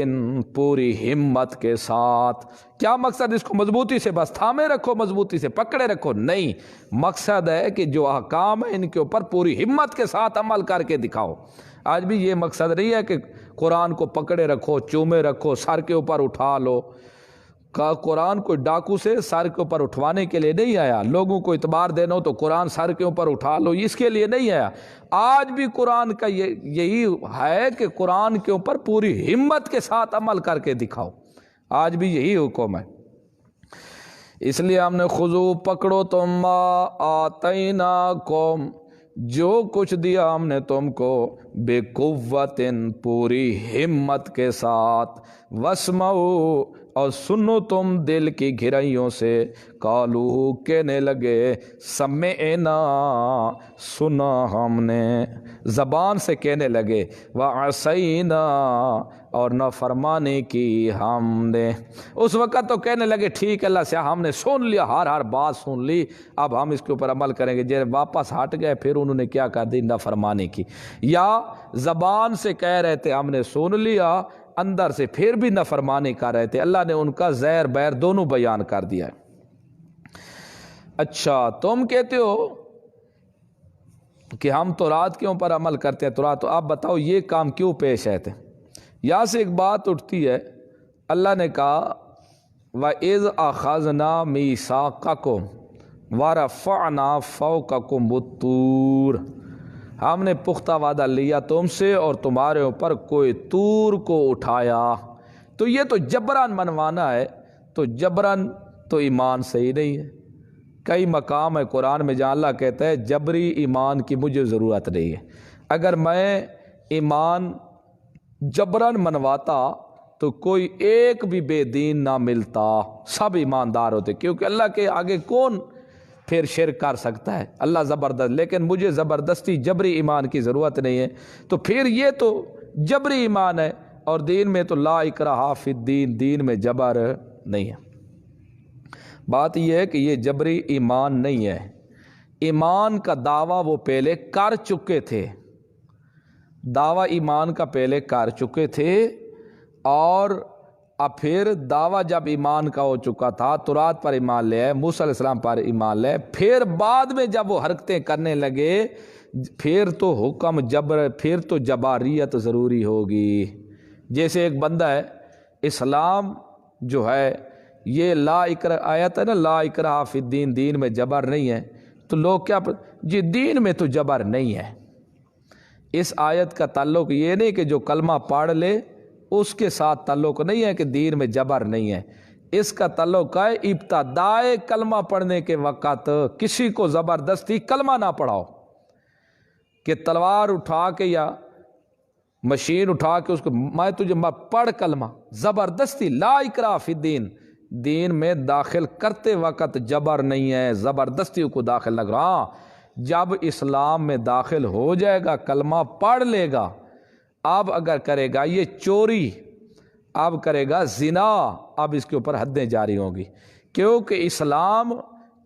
پوری ہمت کے ساتھ۔ کیا مقصد؟ اس کو مضبوطی سے بس تھامے رکھو، مضبوطی سے پکڑے رکھو؟ نہیں، مقصد ہے کہ جو احکام ہے ان کے اوپر پوری ہمت کے ساتھ عمل کر کے دکھاؤ۔ آج بھی یہ مقصد نہیں ہے کہ قرآن کو پکڑے رکھو، چومے رکھو، سر کے اوپر اٹھا لو۔ قرآن کوئی ڈاکو سے سر کے اوپر اٹھوانے کے لیے نہیں آیا، لوگوں کو اعتبار دینا ہو تو قرآن سر کے اوپر اٹھا لو، اس کے لیے نہیں آیا۔ آج بھی قرآن کا یہی ہے کہ قرآن کے اوپر پوری ہمت کے ساتھ عمل کر کے دکھاؤ، آج بھی یہی حکم ہے۔ اس لیے ہم نے خذو پکڑو تم ما آتیناکم جو کچھ دیا ہم نے تم کو، بے قوت پوری ہمت کے ساتھ، واسمعوا اور سنو تم دل کی گہرائیوں سے، قالو کہنے لگے، سمعنا سنا ہم نے، زبان سے کہنے لگے، وعصینا اور نافرمانی کی ہم نے۔ اس وقت تو کہنے لگے ٹھیک اللہ سے ہم نے سن لیا، ہر بات سن لی، اب ہم اس کے اوپر عمل کریں گے۔ جب واپس ہٹ گئے پھر انہوں نے کیا کر دی؟ نافرمانی کی۔ یا زبان سے کہہ رہے تھے ہم نے سن لیا، اندر سے پھر بھی نافرمانی کر رہے تھے۔ اللہ نے ان کا زیر بیر دونوں بیان کر دیا ہے۔ اچھا تم کہتے ہو کہ ہم تورات کے اوپر عمل کرتے ہیں، تورات، تو آپ بتاؤ یہ کام کیوں پیش آئے تھے؟ یہاں سے ایک بات اٹھتی ہے، اللہ نے کہا وَإِذْ أَخَذْنَا مِيثَاقَكُمْ وَرَفَعْنَا فَوْقَكُمُ الطُّورَ، ہم نے پختہ وعدہ لیا تم سے اور تمہارے اوپر کوئی طور کو اٹھایا۔ تو یہ تو جبران منوانا ہے، تو جبران تو ایمان صحیح نہیں ہے۔ کئی مقام ہے قرآن میں جہاں اللہ کہتا ہے جبری ایمان کی مجھے ضرورت نہیں ہے۔ اگر میں ایمان جبران منواتا تو کوئی ایک بھی بے دین نہ ملتا، سب ایماندار ہوتے، کیونکہ اللہ کے آگے کون پھر شرک کر سکتا ہے؟ اللہ زبردست، لیکن مجھے زبردستی جبری ایمان کی ضرورت نہیں ہے۔ تو پھر یہ تو جبری ایمان ہے، اور دین میں تو لا اکراہ فی الدین، دین میں جبر نہیں ہے۔ بات یہ ہے کہ یہ جبری ایمان نہیں ہے، ایمان کا دعویٰ وہ پہلے کر چکے تھے، دعویٰ ایمان کا پہلے کر چکے تھے، اور اب پھر دعویٰ جب ایمان کا ہو چکا تھا، تورات پر ایمان لے آئے، موسیٰ علیہ السلام پر ایمان لے، پھر بعد میں جب وہ حرکتیں کرنے لگے پھر تو حکم جبر، پھر تو جباریت ضروری ہوگی۔ جیسے ایک بندہ ہے، اسلام جو ہے یہ لا اکراہ آیت ہے نا، لا اکراہ فی الدین، دین میں جبر نہیں ہے، تو لوگ کیا جی دین میں تو جبر نہیں ہے۔ اس آیت کا تعلق یہ نہیں کہ جو کلمہ پڑھ لے اس کے ساتھ تعلق نہیں ہے کہ دین میں جبر نہیں ہے۔ اس کا تعلق ہے ابتدائے کلمہ پڑھنے کے وقت کسی کو زبردستی کلمہ نہ پڑھاؤ کہ تلوار اٹھا کے یا مشین اٹھا کے اس کو میں تجھے پڑھ کلمہ، زبردستی، لا اکراہ فی الدین، دین میں داخل کرتے وقت جبر نہیں ہے، زبردستی کو داخل نہ کرو۔ ہاں جب اسلام میں داخل ہو جائے گا کلمہ پڑھ لے گا، اب اگر کرے گا یہ چوری، اب کرے گا زنا، اب اس کے اوپر حدیں جاری ہوں گی، کیونکہ اسلام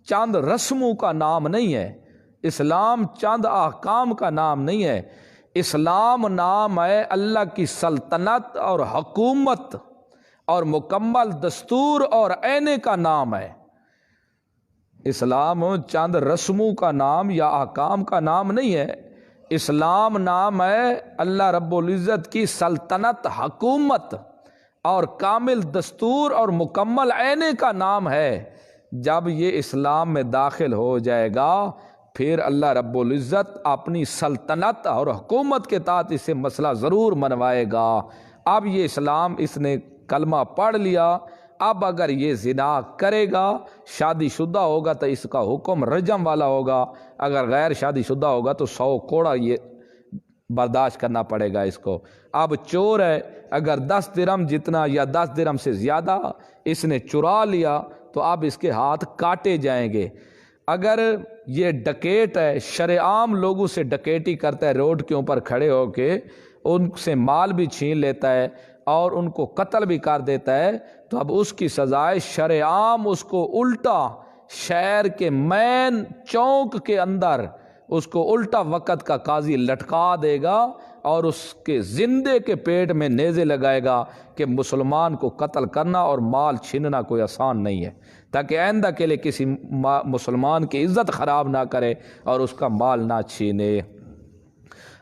چند رسموں کا نام نہیں ہے، اسلام چند احکام کا نام نہیں ہے، اسلام نام ہے اللہ کی سلطنت اور حکومت اور مکمل دستور اور آئینے کا نام ہے۔ اسلام چند رسموں کا نام یا احکام کا نام نہیں ہے، اسلام نام ہے اللہ رب العزت کی سلطنت، حکومت اور کامل دستور اور مکمل آئینے کا نام ہے۔ جب یہ اسلام میں داخل ہو جائے گا پھر اللہ رب العزت اپنی سلطنت اور حکومت کے تحت اسے مسئلہ ضرور منوائے گا۔ اب یہ اسلام، اس نے کلمہ پڑھ لیا، اب اگر یہ زنا کرے گا، شادی شدہ ہوگا تو اس کا حکم رجم والا ہوگا، اگر غیر شادی شدہ ہوگا تو 100 کوڑا یہ برداشت کرنا پڑے گا اس کو۔ اب چور ہے، اگر 10 درہم جتنا یا 10 درہم سے زیادہ اس نے چرا لیا تو اب اس کے ہاتھ کاٹے جائیں گے۔ اگر یہ ڈکیٹ ہے، شرعام لوگوں سے ڈکیٹی کرتا ہے، روڈ کے اوپر کھڑے ہو کے ان سے مال بھی چھین لیتا ہے اور ان کو قتل بھی کر دیتا ہے، تو اب اس کی سزائے شرعام اس کو الٹا شہر کے مین چوک کے اندر اس کو الٹا وقت کا قاضی لٹکا دے گا اور اس کے زندے کے پیٹ میں نیزے لگائے گا کہ مسلمان کو قتل کرنا اور مال چھیننا کوئی آسان نہیں ہے، تاکہ آئندہ کے لیے کسی مسلمان کی عزت خراب نہ کرے اور اس کا مال نہ چھینے۔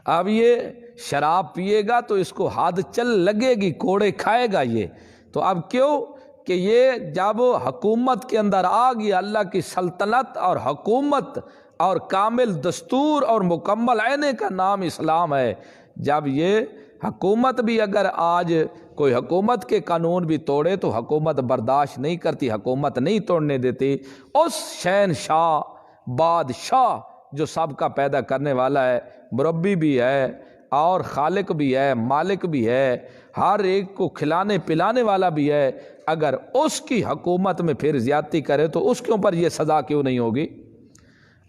اب یہ شراب پیے گا تو اس کو حد چل لگے گی، کوڑے کھائے گا یہ، تو اب کیوں کہ یہ جب حکومت کے اندر آ گیا، اللہ کی سلطنت اور حکومت اور کامل دستور اور مکمل آئینے کا نام اسلام ہے، جب یہ حکومت بھی اگر آج کوئی حکومت کے قانون بھی توڑے تو حکومت برداشت نہیں کرتی، حکومت نہیں توڑنے دیتی، اس شہنشاہ بادشاہ جو سب کا پیدا کرنے والا ہے، مربی بھی ہے اور خالق بھی ہے، مالک بھی ہے، ہر ایک کو کھلانے پلانے والا بھی ہے، اگر اس کی حکومت میں پھر زیادتی کرے تو اس کے اوپر یہ سزا کیوں نہیں ہوگی؟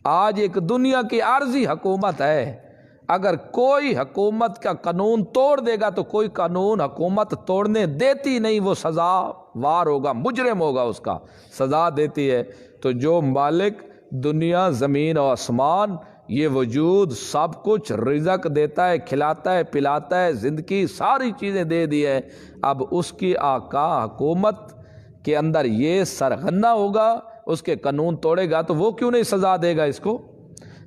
آج ایک دنیا کی عارضی حکومت ہے، اگر کوئی حکومت کا قانون توڑ دے گا تو کوئی قانون حکومت توڑنے دیتی نہیں، وہ سزا وار ہوگا، مجرم ہوگا، اس کا سزا دیتی ہے۔ تو جو مالک دنیا، زمین اور آسمان، یہ وجود سب کچھ رزق دیتا ہے، کھلاتا ہے، پلاتا ہے، زندگی ساری چیزیں دے دی ہے، اب اس کی آقا حکومت کے اندر یہ سرغنہ ہوگا، اس کے قانون توڑے گا تو وہ کیوں نہیں سزا دے گا اس کو؟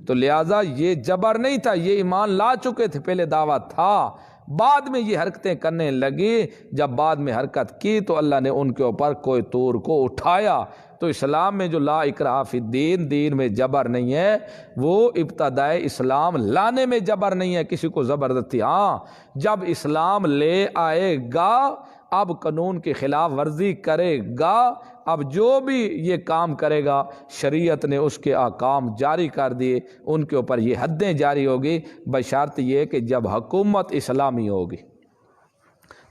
تو لہٰذا یہ جبر نہیں تھا، یہ ایمان لا چکے تھے، پہلے دعویٰ تھا، بعد میں یہ حرکتیں کرنے لگی، جب بعد میں حرکت کی تو اللہ نے ان کے اوپر کوئی طور کو اٹھایا۔ تو اسلام میں جو لا اکراہ فی الدین، دین میں جبر نہیں ہے، وہ ابتدائے اسلام لانے میں جبر نہیں ہے کسی کو زبردستی۔ ہاں جب اسلام لے آئے گا، اب قانون کی خلاف ورزی کرے گا، اب جو بھی یہ کام کرے گا شریعت نے اس کے احکام جاری کر دیے، ان کے اوپر یہ حدیں جاری ہوگی، بشرط یہ کہ جب حکومت اسلامی ہوگی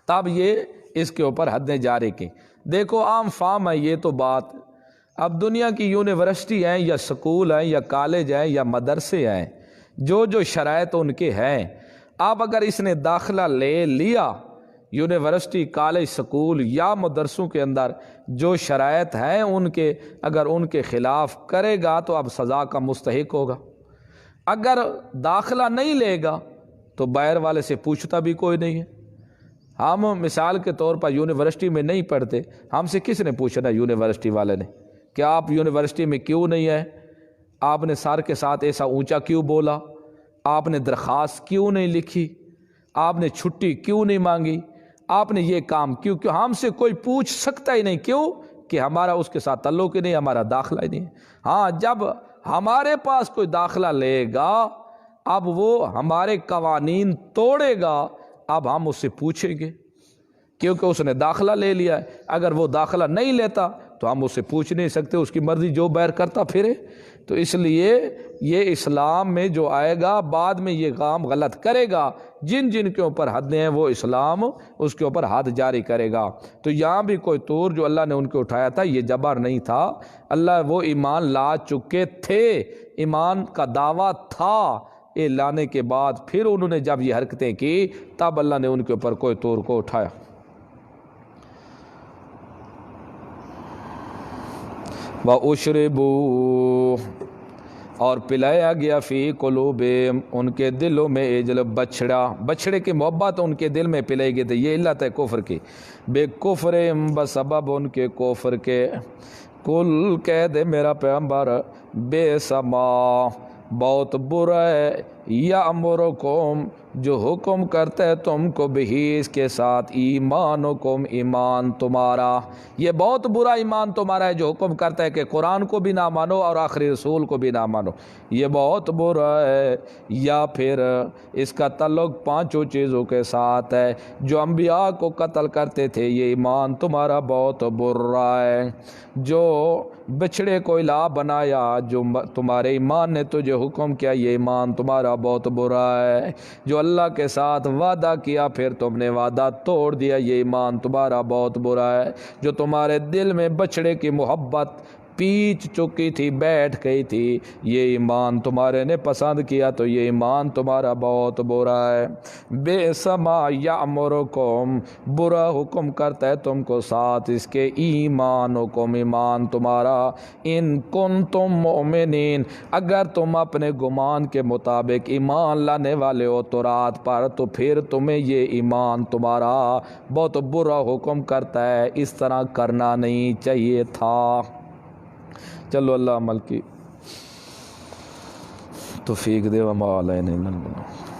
تب یہ اس کے اوپر حدیں جاری کی۔ دیکھو عام فام ہے یہ تو بات، اب دنیا کی یونیورسٹی ہیں یا سکول ہیں یا کالج ہیں یا مدرسے ہیں، جو شرائط ان کے ہیں، اب اگر اس نے داخلہ لے لیا یونیورسٹی، کالج، سکول یا مدرسوں کے اندر، جو شرائط ہیں ان کے، اگر ان کے خلاف کرے گا تو اب سزا کا مستحق ہوگا۔ اگر داخلہ نہیں لے گا تو باہر والے سے پوچھتا بھی کوئی نہیں ہے۔ ہم مثال کے طور پر یونیورسٹی میں نہیں پڑھتے، ہم سے کس نے پوچھنا؟ یونیورسٹی والے نے کہ آپ یونیورسٹی میں کیوں نہیں ہیں، آپ نے سر کے ساتھ ایسا اونچا کیوں بولا، آپ نے درخواست کیوں نہیں لکھی، آپ نے چھٹی کیوں نہیں مانگی، آپ نے یہ کام کیوں؟ ہم سے کوئی پوچھ سکتا ہی نہیں، کیوں کہ ہمارا اس کے ساتھ تعلق ہی نہیں، ہمارا داخلہ ہی نہیں۔ ہاں جب ہمارے پاس کوئی داخلہ لے گا، اب وہ ہمارے قوانین توڑے گا، اب ہم اس سے پوچھیں گے، کیونکہ اس نے داخلہ لے لیا ہے۔ اگر وہ داخلہ نہیں لیتا تو ہم اسے پوچھ نہیں سکتے، اس کی مرضی جو بیر کرتا پھرے۔ تو اس لیے یہ اسلام میں جو آئے گا بعد میں یہ کام غلط کرے گا، جن جن کے اوپر حدیں ہیں وہ اسلام اس کے اوپر حد جاری کرے گا۔ تو یہاں بھی کوئی طور جو اللہ نے ان کو اٹھایا تھا یہ جبر نہیں تھا، اللہ وہ ایمان لا چکے تھے، ایمان کا دعویٰ تھا، یہ لانے کے بعد پھر انہوں نے جب یہ حرکتیں کی تب اللہ نے ان کے اوپر کوئی طور کو اٹھایا۔ وَأُشْرِبُوا، اور پلایا گیا فی قلوبہم، ان کے دلوں میں اجل، بچھڑے کی محبت ان کے دل میں پلائی گئی تھی، یہ علت ہے کفر کی، بے کفرہم، بسبب ان کے کفر کے۔ کل کہہ دے میرا پیغمبر، بے سما، بہت برا ہے، یامرکم، جو حکم کرتا ہے تم کو بہی، اس کے ساتھ، ایمانکم، ایمان تمہارا، یہ بہت برا ایمان تمہارا ہے جو حکم کرتا ہے کہ قرآن کو بھی نہ مانو اور آخری رسول کو بھی نہ مانو، یہ بہت برا ہے۔ یا پھر اس کا تعلق پانچوں چیزوں کے ساتھ ہے، جو انبیاء کو قتل کرتے تھے، یہ ایمان تمہارا بہت برا ہے۔ جو بچھڑے کو الہ بنایا، جو تمہارے ایمان نے تجھے حکم کیا، یہ ایمان تمہارا بہت برا ہے۔ جو اللہ کے ساتھ وعدہ کیا پھر تم نے وعدہ توڑ دیا، یہ ایمان تمہارا بہت برا ہے۔ جو تمہارے دل میں بچھڑے کی محبت پیچ چکی تھی، بیٹھ گئی تھی، یہ ایمان تمہارے نے پسند کیا، تو یہ ایمان تمہارا بہت برا ہے۔ بے سما یامرکم، برا حکم کرتا ہے تم کو ساتھ اس کے، ایمانکم، ایمان تمہارا، ان کنتم مؤمنین، اگر تم اپنے گمان کے مطابق ایمان لانے والے ہو تورات پر، تو پھر تمہیں یہ ایمان تمہارا بہت برا حکم کرتا ہے، اس طرح کرنا نہیں چاہیے تھا۔ چلو اللہ عمل کی توفیق دے، وما علینا الا البلاغ۔